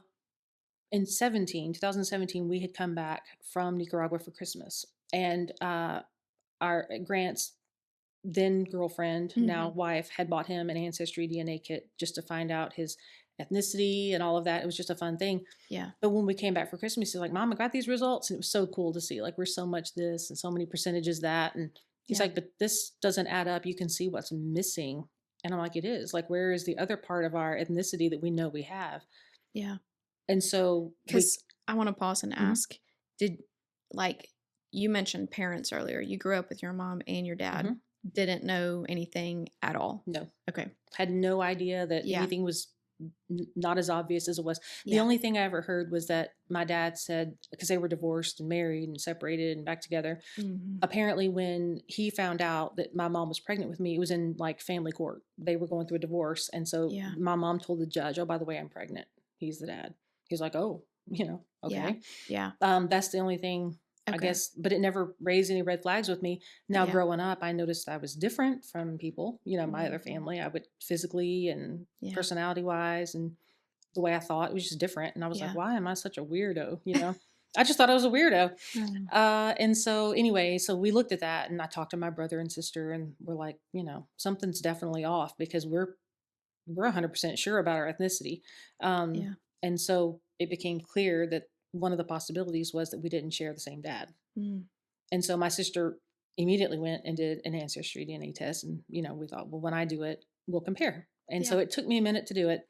in 2017, we had come back from Nicaragua for Christmas, and our Grant's then girlfriend, now Hmm. wife, had bought him an ancestry DNA kit just to find out his ethnicity and all of that. It was just a fun thing. Yeah. But when we came back for Christmas, he's like, Mom, I got these results. And it was so cool to see. Like, we're so much this and so many percentages that. And he's Yeah. like, but this doesn't add up. You can see what's missing. And I'm like, it is. Like, where is the other part of our ethnicity that we know we have? Yeah. And so we, Because I want to pause and mhm, ask, did like you mentioned parents earlier, you grew up with your mom and your dad, mhm, didn't know anything at all. no, Okay. had no idea that Yeah. anything was not as obvious as it was. The Yeah. only thing I ever heard was that my dad said, because they were divorced and married and separated and back together, apparently when he found out that my mom was pregnant with me, it was in like family court. They were going through a divorce. And so my mom told the judge, oh, by the way, I'm pregnant. He's the dad. He's like, oh, okay. Yeah. That's the only thing, I guess, but it never raised any red flags with me. Now, growing up, I noticed I was different from people, my other family. I would physically and personality wise, and the way I thought, it was just different. And I was like, why am I such a weirdo? I just thought I was a weirdo. And so anyway, so we looked at that, and I talked to my brother and sister, and we're like, something's definitely off, because we're 100% sure about our ethnicity. And so it became clear that one of the possibilities was that we didn't share the same dad. And so my sister immediately went and did an ancestry DNA test. And, we thought, well, when I do it, we'll compare. And so it took me a minute to do it,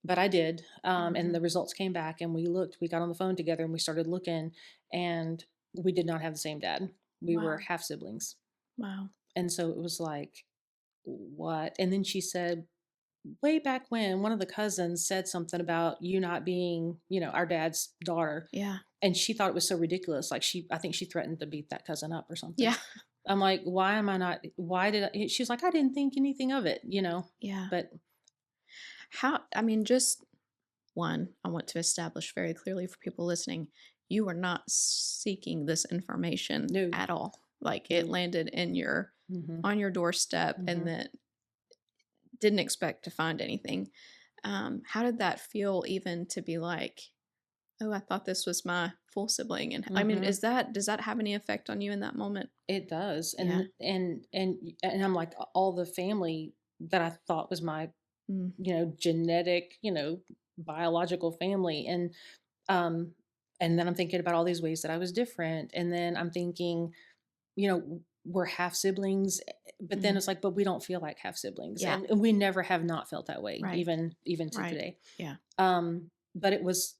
but I did. And the results came back, and we got on the phone together, and we started looking, and we did not have the same dad. We were half siblings. Wow. And so it was like, what? And then she said, way back when, one of the cousins said something about you not being, our dad's daughter. Yeah. And she thought it was so ridiculous. Like I think she threatened to beat that cousin up or something. Yeah. I'm like, why am I not, she's like, I didn't think anything of it, Yeah. But just one, I want to establish very clearly for people listening, you were not seeking this information at all. Like it landed in on your doorstep, and then didn't expect to find anything. How did that feel, even to be like, oh, I thought this was my full sibling? And I mean, does that have any effect on you in that moment? It does. And I'm like, all the family that I thought was my, genetic, biological family. And then I'm thinking about all these ways that I was different. And then I'm thinking, we're half siblings, but then it's like, but we don't feel like half siblings. And we never have not felt that way, even to today. Yeah. But it was,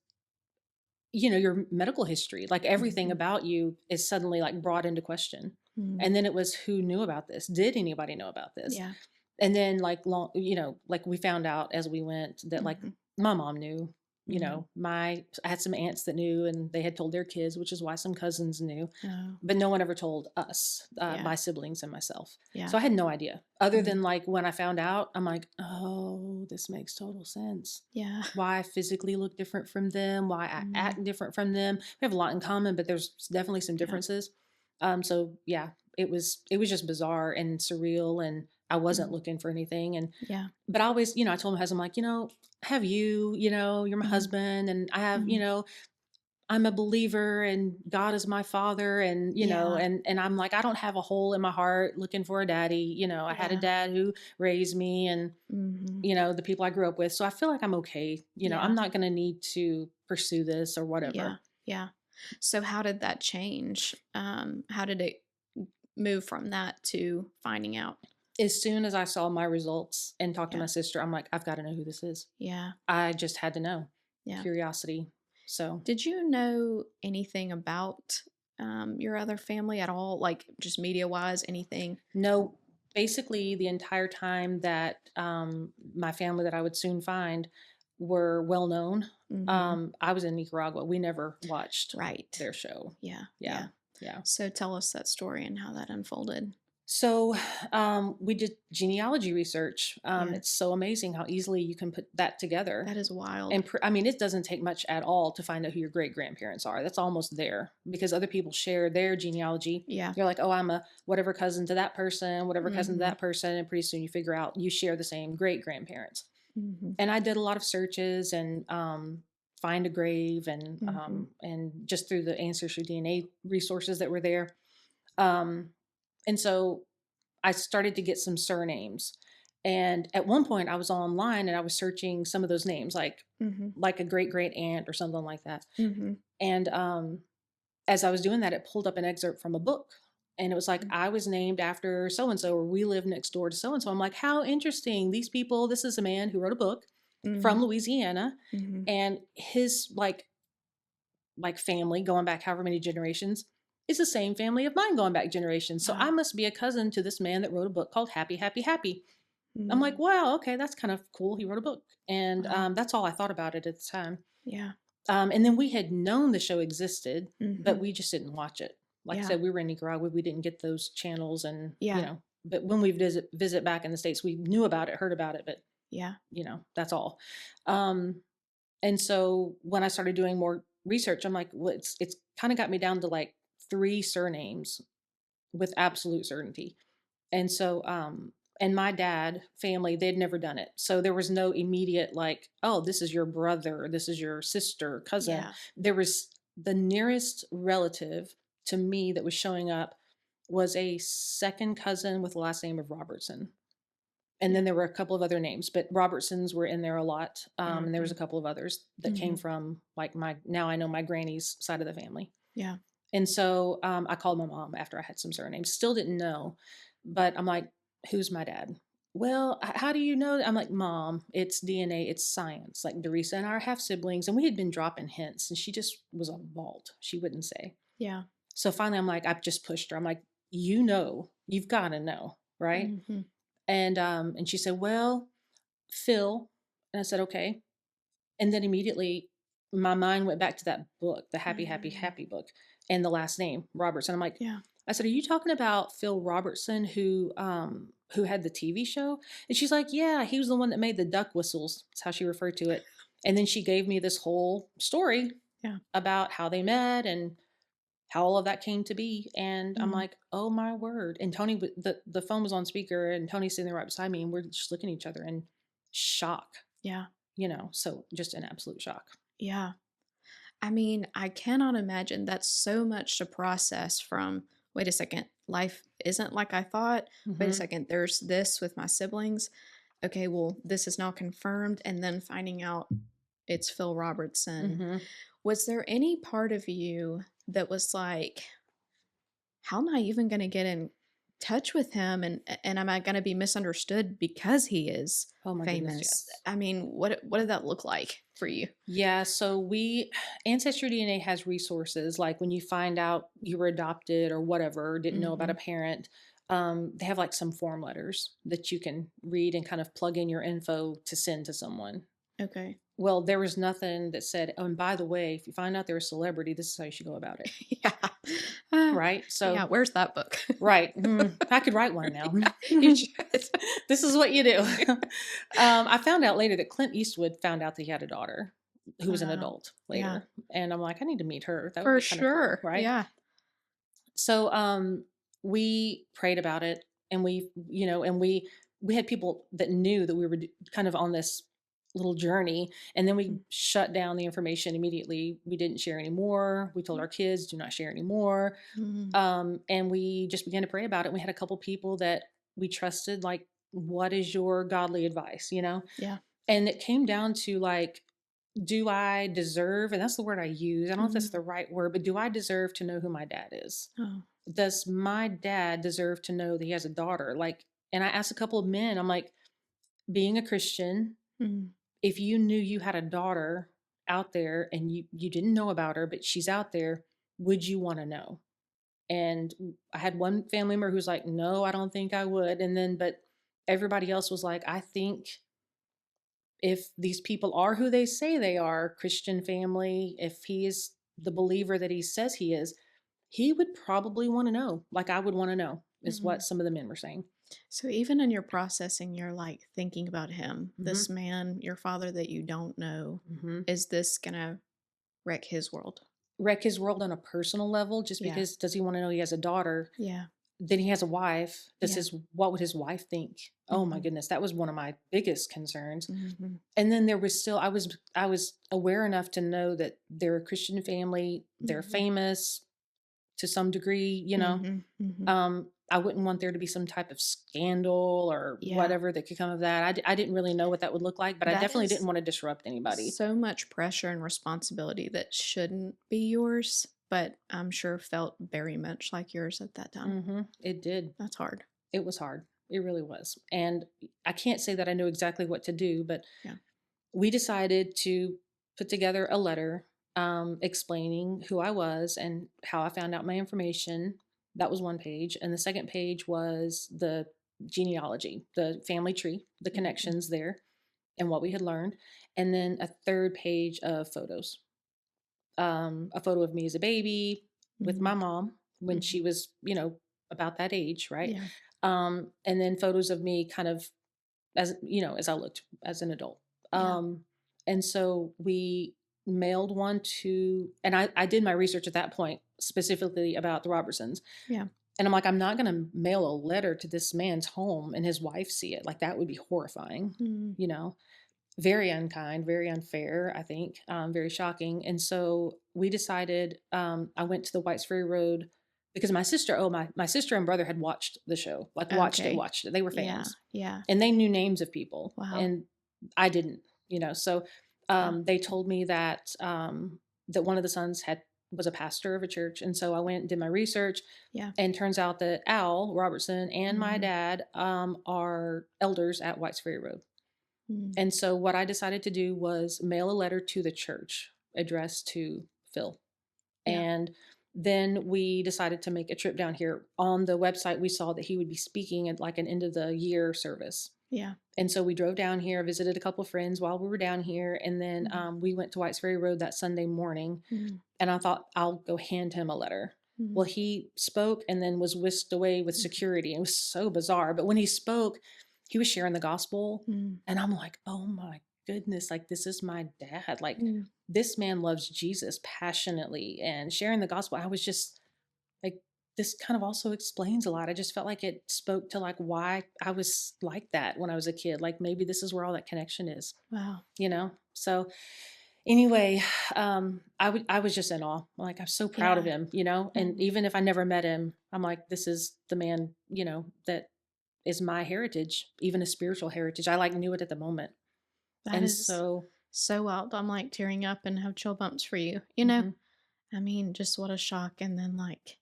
your medical history, like everything about you is suddenly like brought into question. And then it was, who knew about this? Did anybody know about this? Yeah. And then like like we found out as we went that like my mom knew. I had some aunts that knew, and they had told their kids, which is why some cousins knew, but no one ever told us, my siblings and myself. So I had no idea, other than like when I found out, I'm like, oh, this makes total sense. Yeah. Why I physically look different from them, why I act different from them. We have a lot in common, but there's definitely some differences. So yeah, it was just bizarre and surreal, and I wasn't looking for anything. And but I always, I told my husband, like, I have you, you're my husband, and I have, I'm a believer, and God is my father, and and I'm like, I don't have a hole in my heart looking for a daddy. I had a dad who raised me, and the people I grew up with. So I feel like I'm okay. I'm not going to need to pursue this or whatever. Yeah. So how did that change? How did it move from that to finding out? As soon as I saw my results and talked to my sister, I'm like, I've got to know who this is. Yeah. I just had to know. Curiosity. So did you know anything about your other family at all? Like just media wise, anything? No, basically the entire time that my family that I would soon find were well known. I was in Nicaragua. We never watched their show. Yeah. So tell us that story and how that unfolded. So we did genealogy research. It's so amazing how easily you can put that together. That is wild. And it doesn't take much at all to find out who your great-grandparents are. That's almost there, because other people share their genealogy. Yeah. You're like, oh, I'm a whatever cousin to that person, whatever cousin to that person. And pretty soon you figure out you share the same great-grandparents. And I did a lot of searches and find a grave, and just through the ancestry DNA resources that were there. And so I started to get some surnames. And at one point I was online and I was searching some of those names, like a great aunt or something like that. And as I was doing that, it pulled up an excerpt from a book. And it was like, I was named after so-and-so, or we live next door to so-and-so. I'm like, how interesting. These people, this is a man who wrote a book from Louisiana, and his like family going back however many generations is the same family of mine going back generations. So I must be a cousin to this man that wrote a book called Happy, Happy, Happy. I'm like, Mm. wow, okay, that's kind of cool. He wrote a book. And Wow. that's all I thought about it at the time. Yeah. And then we had known the show existed, but Mhm. we just didn't watch it. Like I Yeah. said, we were in Nicaragua. We didn't get those channels and, Yeah. but when we visit back in the States, we knew about it, heard about it, but Yeah. that's all. Um, and so when I started doing more research, I'm like, well, it's kind of got me down to like 3 surnames with absolute certainty. And so, and my dad family, they'd never done it. So there was no immediate like, oh, this is your brother, this is your sister, cousin. Yeah. There was the nearest relative to me that was showing up was a second cousin with the last name of Robertson. And Yeah. then there were a couple of other names, but Robertsons were in there a lot. And there was Mhm. a couple of others that came Mhm. from like now I know my granny's side of the family. Yeah. And so I called my mom after I had some surnames. Still didn't know, but I'm like, who's my dad? Well, how do you know? I'm like, Mom, it's DNA, it's science. Like Teresa and I are half siblings, and we had been dropping hints, and she just was a vault. She wouldn't say. Yeah. So finally, I'm like, I've just pushed her. I'm like, you've got to know, right? Mhm. And she said, well, Phil. And I said, okay. And then immediately my mind went back to that book, the Happy, Happy, Mm. Happy book, and the last name, Robertson. I'm like, Yeah. I said, are you talking about Phil Robertson who had the TV show? And she's like, yeah, he was the one that made the duck whistles. That's how she referred to it. And then she gave me this whole story Yeah. about how they met and how all of that came to be. And I'm Mm. like, oh my word. And Tony, the phone was on speaker and Tony's sitting there right beside me and we're just looking at each other in shock, Yeah. so just an absolute shock. Yeah. I mean, I cannot imagine that's so much to process from, wait a second, life isn't like I thought. Wait a Mm-hmm. second, there's this with my siblings. Okay, well, this is now confirmed. And then finding out it's Phil Robertson. Mm-hmm. Was there any part of you that was like, how am I even going to get in touch with him? And am I going to be misunderstood because he is Oh my goodness, famous? yes. I mean, what did that look like for you? Yeah, so Ancestry DNA has resources like when you find out you were adopted or whatever, didn't know about Mm-hmm. a parent. They have like some form letters that you can read and kind of plug in your info to send to someone. Okay. Well, there was nothing that said, oh, and by the way, if you find out they're a celebrity, this is how you should go about it. Yeah. Uh, Right? yeah. So, Where's that book? right. I could write one now. Yeah, you should. This is what you do. I found out later that Clint Eastwood found out that he had a daughter who was an Wow. adult Yeah. later. And I'm like, I need to meet her. That would For be kind of cool. sure. Right. Yeah. So we prayed about it and we had people that knew that we were kind of on this little journey, and then we shut down the information immediately. We didn't share anymore. We told our kids, do not share anymore. Mm-hmm. And we just began to pray about it. We had a couple people that we trusted, like, what is your godly advice, Yeah. and it came down to like, do I deserve, and that's the word I use, I don't know if that's Mm-hmm. the right word, but do I deserve to know who my dad is? Oh. Does my dad deserve to know that he has a daughter? Like, and I asked a couple of men, I'm like, being a Christian, Mm-hmm. if you knew you had a daughter out there and you didn't know about her, but she's out there, would you want to know? And I had one family member who's like, no, I don't think I would. And then, but everybody else was like, I think if these people are who they say they are, Christian family, if he is the believer that he says he is, he would probably want to know. Like I would want to know, is Mm-hmm. what some of the men were saying. So even in your processing, you're like thinking about him, Mm-hmm. this man, your father that you don't know. Mm-hmm. Is this gonna wreck his world? Wreck his world on a personal level just Yeah. because does he want to know he has a daughter? Yeah. Then he has a wife. Yeah. What would his wife think? Oh my Mm-hmm. goodness, that was one of my biggest concerns. Mm-hmm. And then there was still I was aware enough to know that they're a Christian family, they're Mm-hmm. famous to some degree. Mm-hmm. Mm-hmm. I wouldn't want there to be some type of scandal or Yeah. whatever that could come of that. I didn't really know what that would look like, but I That definitely is didn't want to disrupt anybody. so much pressure and responsibility that shouldn't be yours, but I'm sure felt very much like yours at that time. Mm-hmm. It did. That's hard. It was hard. It really was. And I can't say that I knew exactly what to do, but Yeah. we decided to put together a letter explaining who I was and how I found out my information. That was one page. And the second page was the genealogy, the family tree, the connections there, and what we had learned, and then a third page of photos. A photo of me as a baby with my mom when she was, about that age, right? Yeah. And then photos of me kind of as, as I looked as an adult. Yeah. And so we mailed one to, and I did my research at that point specifically about the Robertsons. Yeah. And I'm like, I'm not going to mail a letter to this man's home and his wife see it. Like, that would be horrifying, very unkind, very unfair, I think, very shocking. And so we decided, I went to the Whites Ferry Road because my sister and brother had watched the show, like watched it. They were fans. Yeah. And they knew names of people. Wow. And I didn't, so they told me that, that one of the sons was a pastor of a church. And so I went and did my research. Yeah. And turns out that Al Robertson and my dad are elders at Whites Ferry Road. And so what I decided to do was mail a letter to the church addressed to Phil. Yeah. And then we decided to make a trip down here. On the website, we saw that he would be speaking at like an end of the year service. Yeah. And so we drove down here, visited a couple of friends while we were down here. And then we went to Whites Ferry Road that Sunday morning. And I thought, I'll go hand him a letter. Well, he spoke and then was whisked away with security. It was so bizarre. But when he spoke, he was sharing the gospel. And I'm like, oh my goodness, like, this is my dad. Like, this man loves Jesus passionately and sharing the gospel. I was just like, this kind of also explains a lot. I just felt like it spoke to like why I was like that when I was a kid. Like, maybe this is where all that connection is. Wow. So anyway, I was just in awe. Like, I'm so proud of him, and even if I never met him, I'm like, this is the man, that is my heritage, even a spiritual heritage. I like knew it at the moment. That is so wild. I'm like tearing up and have chill bumps for you, I mean, just what a shock. And then like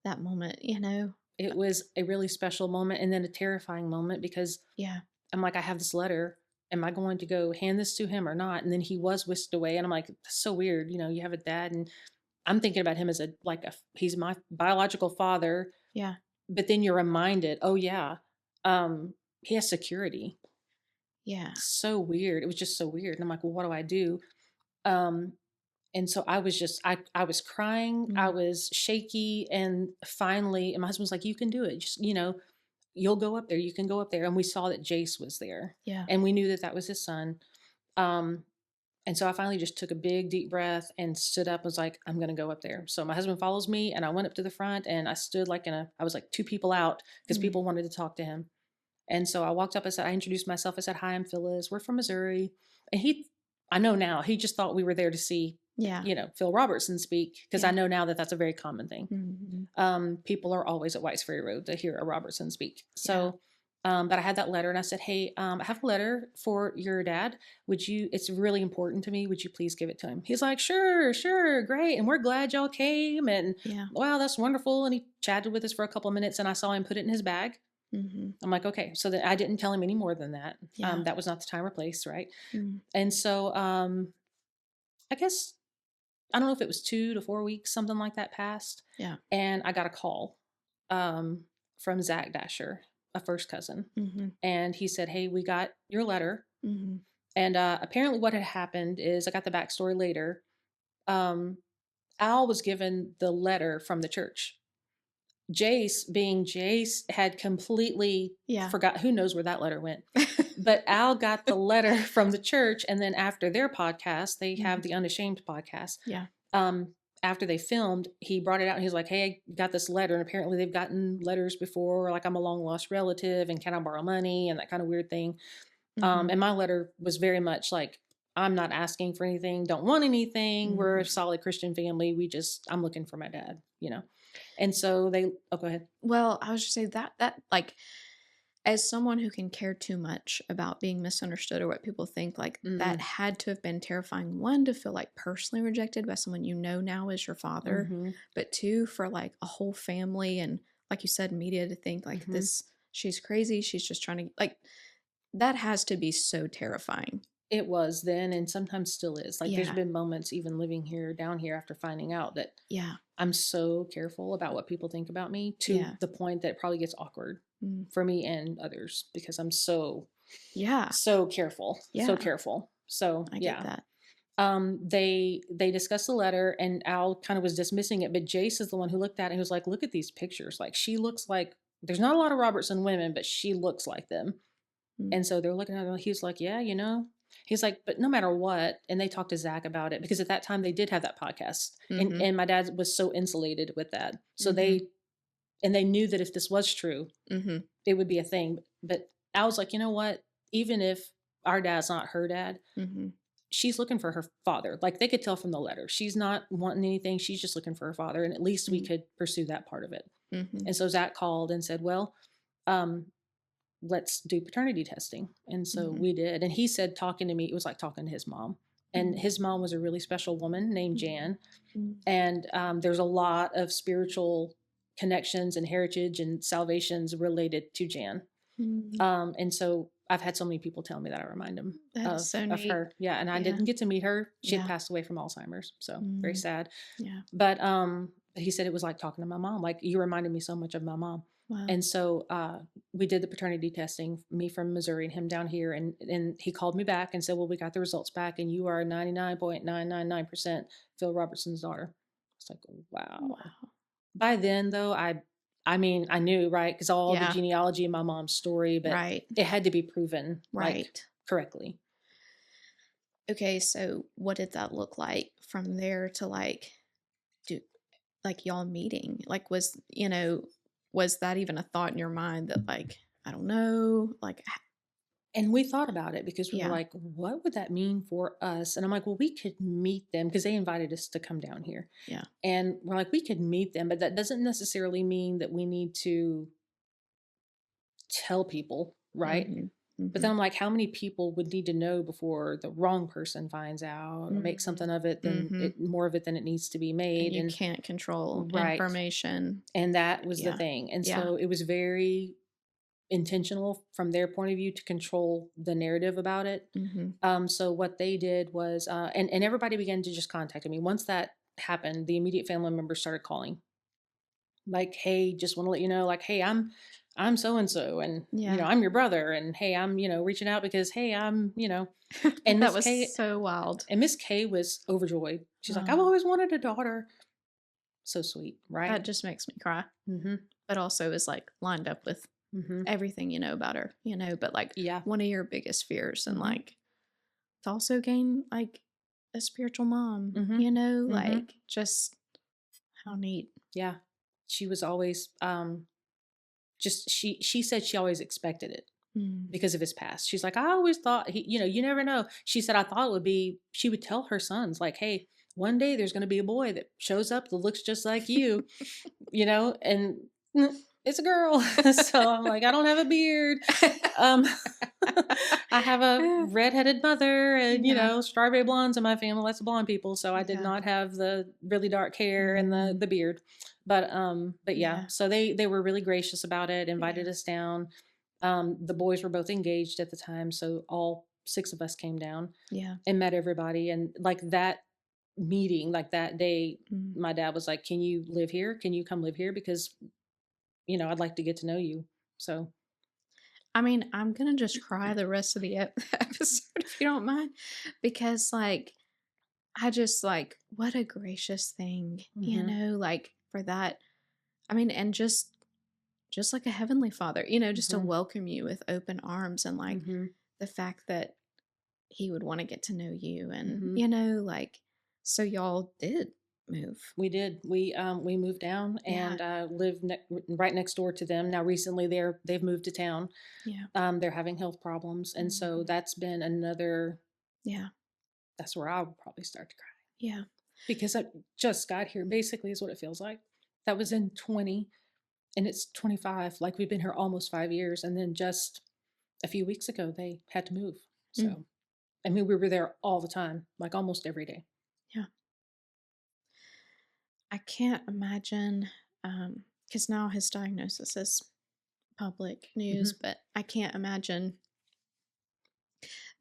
that moment, it was a really special moment and then a terrifying moment because I'm like, I have this letter. Am I going to go hand this to him or not? And then he was whisked away. And I'm like, that's so weird. You have a dad, and I'm thinking about him as he's my biological father. Yeah. But then you're reminded, oh yeah, he has security. Yeah. So weird. It was just so weird. And I'm like, well, what do I do? And so I was just, I was crying. I was shaky. And finally, and my husband was like, you can do it. Just, you'll go up there. You can go up there. And we saw that Jace was there. Yeah. And we knew that that was his son. And so I finally just took a big deep breath and stood up and was like, I'm going to go up there. So my husband follows me and I went up to the front and I stood I was like 2 people out because people wanted to talk to him. And so I walked up, I introduced myself. I said, hi, I'm Phyllis. We're from Missouri. And I know now, he just thought we were there to see, Phil Robertson speak. Because I know now that that's a very common thing. People are always at Whites Ferry Road to hear a Robertson speak. So, but I had that letter and I said, hey, I have a letter for your dad. It's really important to me. Would you please give it to him? He's like, sure, great. And we're glad y'all came. And wow, that's wonderful. And he chatted with us for a couple of minutes and I saw him put it in his bag. I'm like, okay, so that I didn't tell him any more than that. That was not the time or place, right? And so I guess, I don't know if it was 2 to 4 weeks, something like that passed. Yeah. And I got a call from Zach Dasher, a first cousin. And he said, hey, we got your letter. And apparently what had happened is, I got the backstory later. Al was given the letter from the church. Jace, being Jace, had completely forgot. Who knows where that letter went? But Al got the letter from the church, and then after their podcast, they have the Unashamed podcast. Yeah. After they filmed, he brought it out, and he's like, "Hey, I got this letter, and apparently they've gotten letters before, like I'm a long lost relative, and can I borrow money, and that kind of weird thing." And my letter was very much like, I'm not asking for anything, don't want anything. We're a solid Christian family. I'm looking for my dad, And so go ahead. Well, I was just saying that like, as someone who can care too much about being misunderstood or what people think, like that had to have been terrifying. 1, to feel like personally rejected by someone now is your father, but 2, for like a whole family and, like you said, media to think like she's crazy. She's just trying to, like, that has to be so terrifying. It was then, and sometimes still is. Like, there's Yeah. been moments even living here, down here, after finding out that Yeah. I'm so careful about what people think about me, to Yeah. the point that it probably gets awkward Mm. for me and others, because I'm so, Yeah. so careful, so Yeah. careful. So I get yeah. that. They discussed the letter, and Al kind of was dismissing it, but Jace is the one who looked at it and was like, look at these pictures. Like, she looks like, there's not a lot of Robertson women, but she looks like them. Mm. And so they're looking at it. He was like, yeah, he's like, but no matter what. And they talked to Zach about it, because at that time they did have that podcast, Mhm. and my dad was so insulated with that. So Mhm. they knew that if this was true, Mhm. it would be a thing. But I was like, you know what? Even if our dad's not her dad, Mhm. she's looking for her father. Like, they could tell from the letter. She's not wanting anything. She's just looking for her father. And at least we Mm. could pursue that part of it. Mhm. And so Zach called and said, well, um, let's do paternity testing. And so Mhm. we did. And he said, talking to me, it was like talking to his mom. And Mhm. his mom was a really special woman named Jan. Mhm. And there's a lot of spiritual connections and heritage and salvations related to Jan. Mhm. And so I've had so many people tell me that I remind them That is so of neat. her. Yeah. And I Yeah. didn't get to meet her. She had Yeah. passed away from Alzheimer's. So very Mm. sad. Yeah. But he said it was like talking to my mom. Like, you reminded me so much of my mom. Wow. And so we did the paternity testing, me from Missouri and him down here. And he called me back and said, well, we got the results back, and you are 99.999% Phil Robertson's daughter. It's like, wow. Wow. By then, though, I mean, I knew, right? Because all the Yeah. genealogy in my mom's story, but Right. it had to be proven, like, Right. correctly. Okay, so what did that look like from there to like do like y'all meeting? Like was that even a thought in your mind that like I don't know, like And we thought about it, because we were yeah. like, what would that mean for us? And I'm like, well, we could meet them, because they invited us to come down here. Yeah. And we're like, we could meet them, but that doesn't necessarily mean that we need to tell people, right? Mhm. But then Mhm. I'm like, how many people would need to know before the wrong person finds out, or make Mhm. something of it, Mhm. more of it than it needs to be And made? you And can't control right. information. And that was the Yeah. thing. And Yeah. so it was very intentional from their point of view to control the narrative about it. Mhm. So what they did was, and everybody began to just contact me. Once that happened, the immediate family members started calling, like, hey, just want to let you know, like, hey, I'm so and so, and Yeah. I'm your brother, and hey, I'm reaching out because, hey, I'm and That Miss was K so wild. and Miss K was overjoyed. She's like, I've Oh, always wanted a daughter. So sweet, right? that just makes me cry. Mm-hmm. But also is like lined up with Mm-hmm. everything you know about her, but like Yeah. one of your biggest fears and Mm-hmm. like to also gain like a spiritual mom, Mm-hmm. Mm-hmm. like just how neat. Yeah. She was always just she said she always expected it Mm. because of his past. She's like, I always thought you never know. She said, I thought it would be, she would tell her sons, like, hey, one day there's going to be a boy that shows up that looks just like you, and it's a girl. So I'm like, I don't have a beard. Um, I have a redheaded mother, and Yeah. strawberry blondes in my family. Lots of blonde people, so I did Yeah. not have the really dark hair and Mm. the beard. But yeah, Yeah. so they were really gracious about it. Invited Yeah. us down. The boys were both engaged at the time, so all 6 of us came down Yeah. and met everybody. And like that meeting, like that day, Mm. my dad was like, "Can you live here? Can you come live here? Because I'd like to get to know you." So I mean, I'm gonna just cry the rest of the episode if you don't mind, because like I just like what a gracious thing, mhm, like for that. I mean, and just like a heavenly father, just to mhm, welcome you with open arms and like mhm, the fact that he would want to get to know you and mhm. like so y'all did move. We did. We moved down Yeah. and lived right next door to them. Now recently they've moved to town. Yeah. They're having health problems, and so Mhm. that's been another. Yeah. That's where I'll probably start to cry. Yeah. Because I just got here, basically, is what it feels like. That was in 20, and it's 25. Like, we've been here almost 5 years. And then just a few weeks ago, they had to move. Mm. So, I mean, we were there all the time, like almost every day. Yeah. I can't imagine because now his diagnosis is public news, Hmm. but I can't imagine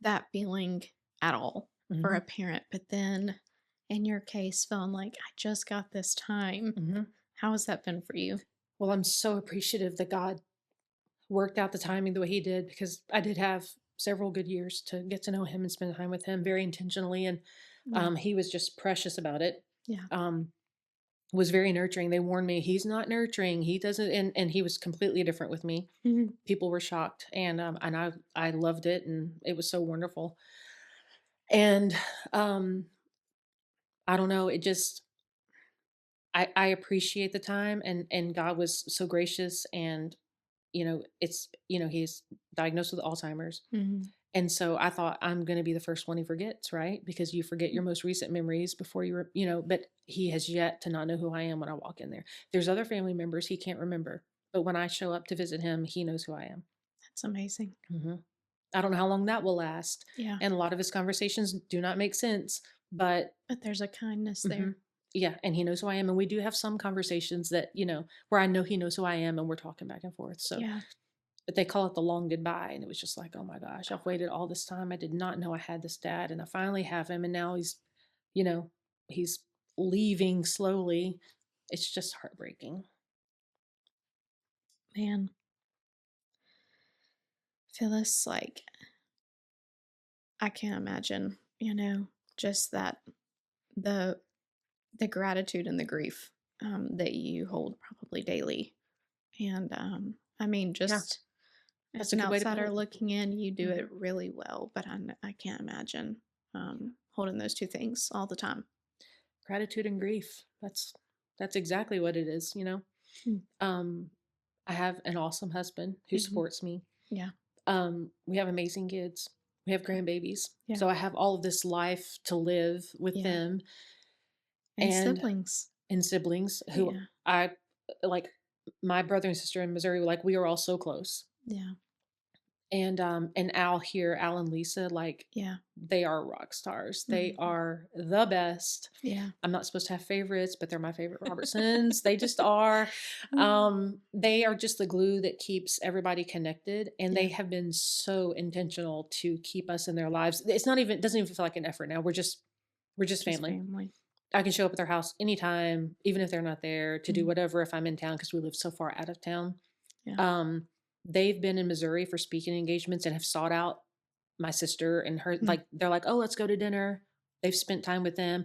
that feeling at all for Hmm. a parent. But then in your case, feeling like I just got this time. Hmm. How has that been for you? Well, I'm so appreciative that God worked out the timing the way He did, because I did have several good years to get to know Him and spend time with Him very intentionally. And Yeah. He was just precious about it. Yeah. Um, was very nurturing. They warned me he's not nurturing. He doesn't, and he was completely different with me. Mhm. People were shocked, and I loved it, and it was so wonderful. And um, I don't know, it just I appreciate the time, and God was so gracious. And it's he's diagnosed with Alzheimer's. Mhm. And so I thought, I'm going to be the first one he forgets, right? Because you forget your most recent memories before but he has yet to not know who I am when I walk in there. There's other family members he can't remember, but when I show up to visit him, he knows who I am. That's amazing. Hmm. I don't know how long that will last. Yeah. And a lot of his conversations do not make sense, but But there's a kindness mhm, there. yeah, and he knows who I am. And we do have some conversations that, where I know he knows who I am and we're talking back and forth. So, Yeah. but they call it the long goodbye. And it was just like, oh my gosh, I've waited all this time. I did not know I had this dad. And I finally have him. And now you know, he's leaving slowly. It's just heartbreaking. Man, Phyllis, like, I can't imagine, just that the the gratitude and the grief that you hold probably daily. And I mean, Yeah, just as that's a an good way to put outsider it. looking in, you do Hmm. it really well. But I can't imagine holding those two things all the time. Gratitude and grief. That's exactly what it is, Mm. Um, I have an awesome husband who Hmm. supports me. Yeah. We have amazing kids. We have grandbabies. Yeah. So I have all of this life to live with Yeah. them, And and siblings. siblings who Yeah. I like. My brother and sister in Missouri, like we are all so close. Yeah. And Al here, Al and Lisa, like Yeah. they are rock stars. They Hmm. are the best. Yeah. I'm not supposed to have favorites, but they're my favorite Robertsons. They just are. Mm. They are just the glue that keeps everybody connected, and they Yeah. have been so intentional to keep us in their lives. It doesn't even feel like an effort now. We're just Just family. family. I can show up at their house anytime, even if they're not there, to do Mhm. whatever if I'm in town, because we live so far out of town. Yeah. Um, they've been in Missouri for speaking engagements and have sought out my sister and her. Mm. Like they're like, oh, let's go to dinner. They've spent time with them.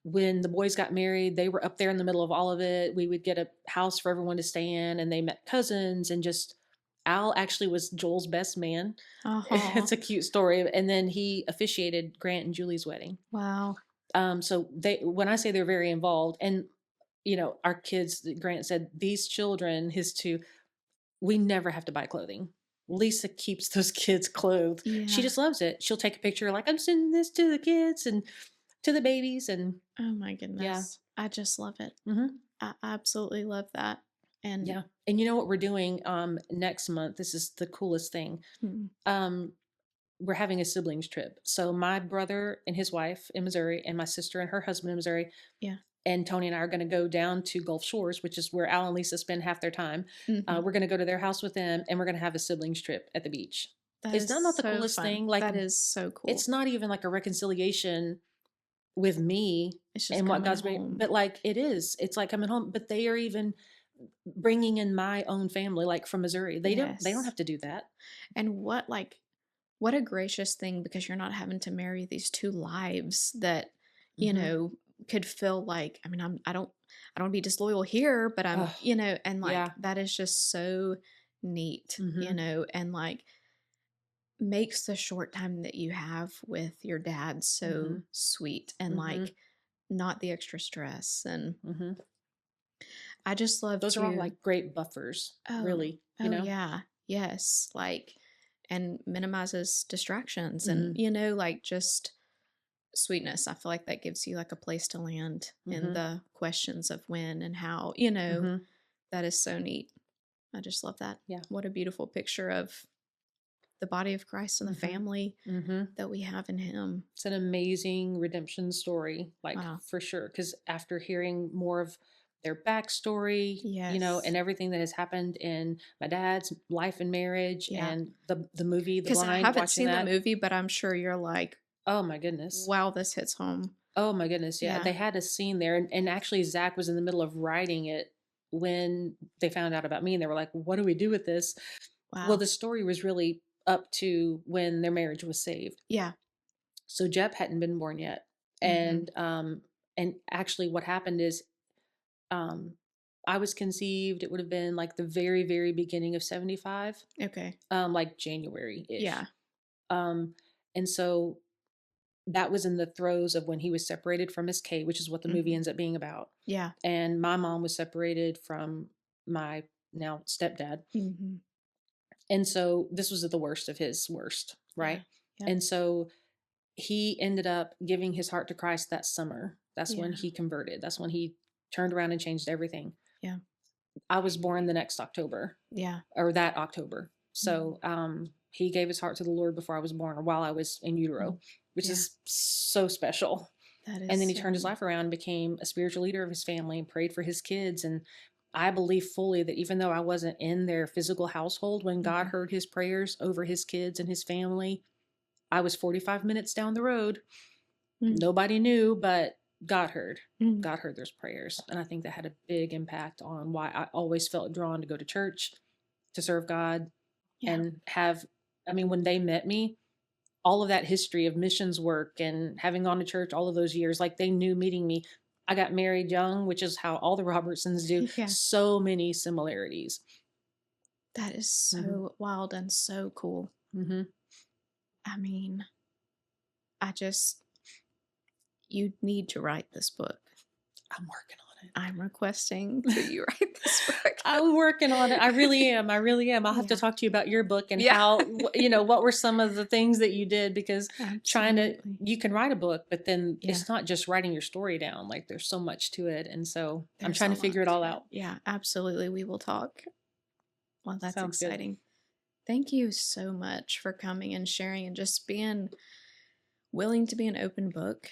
When the boys got married, they were up there in the middle of all of it. We would get a house for everyone to stay in, and they met cousins. And just Al actually was Joel's best man. Oh, It's a cute story. And then he officiated Grant and Julie's wedding. wow. So when I say they're very involved, and our kids, Grant said, these children, his two, we never have to buy clothing. Lisa keeps those kids clothed. She Yeah. just loves it. She'll take a picture like, I'm sending this to the kids and to the babies. And Oh my yeah. goodness. I just love it. Hmm. I absolutely love that. And Yeah. And you know what we're doing next month? This is the coolest thing. mm, Um, we're having a siblings trip. So my brother and his wife in Missouri, and my sister and her husband in Missouri, yeah. and Tony and I are going to go down to Gulf Shores, which is where Al and Lisa spend half their time. Hmm. We're going to go to their house with them, and we're going to have a siblings trip at the beach. That Is is that not the so coolest fun. thing? Like, That is so cool. it's not even like a reconciliation with me It's just and what coming God's made, home. but like it is. It's like coming home. But they are even bringing in my own family, like from Missouri. They don't Yes. have to do that. And what a gracious thing, because you're not having to marry these two lives that, you Hmm. know, could feel like, I mean, I don't want to be disloyal here, but I'm, Oh, and like yeah. that is just so neat, Hmm. and like makes the short time that you have with your dad so Hmm. sweet, and Hmm. like not the extra stress. And Hmm. I just love Those are all to, like great buffers, oh, really. oh yeah, yes, like, and minimizes distractions, and Hmm. like just sweetness. I feel like that gives you like a place to land in Hmm. the questions of when and how, Hmm. that is so neat. I just love that. Yeah. What a beautiful picture of the body of Christ and the Hmm. family Hmm. that we have in him. It's an amazing redemption story, like Wow. for sure. Because after hearing more of their backstory, Yes. and everything that has happened in my dad's life and marriage, Yeah. and the movie The Because I Blind, haven't watching seen the that, movie, but I'm sure you're like, Oh my goodness. Wow, this hits home. Oh my goodness. Yeah. Yeah. They had a scene there. And actually, Zach was in the middle of writing it when they found out about me, and they were like, what do we do with this? Well, Wow. the story was really up to when their marriage was saved. Yeah. So Jeb hadn't been born yet. And actually what happened is, I was conceived, it would have been like the very, very beginning of 75, Okay. like January-ish. Yeah. And so that was in the throes of when he was separated from Miss Kate, which is what the movie ends up being about. Yeah. And my mom was separated from my now stepdad. And so this was the worst of his worst, right? Yeah. And so he ended up giving his heart to Christ that summer. That's when he converted. That's when he turned around and changed everything. Yeah. I was born the next October. Yeah. Or that October. So he gave his heart to the Lord before I was born, or while I was in utero, which is so special. That is. And then he turned his life around and became a spiritual leader of his family and prayed for his kids. And I believe fully that even though I wasn't in their physical household, when God heard his prayers over his kids and his family, I was 45 minutes down the road. Nobody knew, but God heard. God heard those prayers. And I think that had a big impact on why I always felt drawn to go to church, to serve God, and have, I mean, when they met me, all of that history of missions work and having gone to church all of those years, like they knew meeting me. I got married young, which is how all the Robertsons do. So many similarities. That is so wild and so cool. I mean, you need to write this book. I'm working on it. I'm requesting that you write this book. I'm working on it. I really am. I'll have to talk to you about your book and how, what were some of the things that you did, because you can write a book, but then it's not just writing your story down. Like there's so much to it. And so I'm trying to figure it all out. Yeah, absolutely. We will talk. Well, that's Sounds exciting. Good. Thank you so much for coming and sharing and just being willing to be an open book.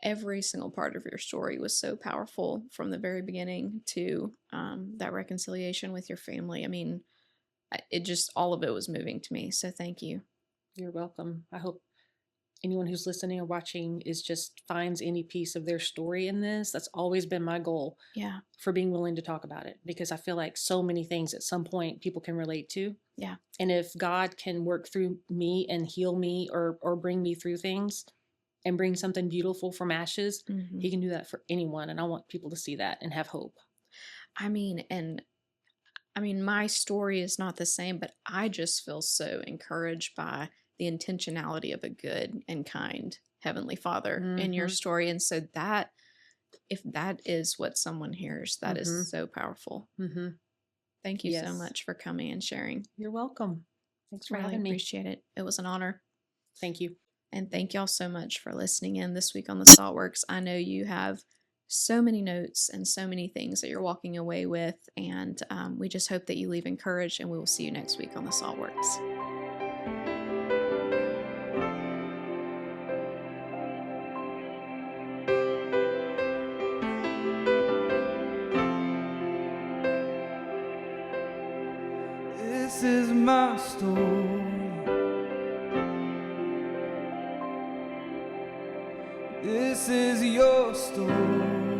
Every single part of your story was so powerful from the very beginning to that reconciliation with your family. I mean, all of it was moving to me. So thank you. You're welcome. I hope anyone who's listening or watching finds any piece of their story in this. That's always been my goal. Yeah. For being willing to talk about it, because I feel like so many things at some point people can relate to. Yeah. And if God can work through me and heal me or bring me through things and bring something beautiful from ashes, he can do that for anyone. And I want people to see that and have hope. I mean, my story is not the same, but I just feel so encouraged by the intentionality of a good and kind Heavenly Father in your story. And so if that is what someone hears, that is so powerful. Thank you so much for coming and sharing. You're welcome. Thanks for having me. Appreciate it. It was an honor. Thank you. And thank y'all so much for listening in this week on the Saltworks. I know you have so many notes and so many things that you're walking away with. And we just hope that you leave encouraged, and we will see you next week on the Saltworks. This is my story. This is your story.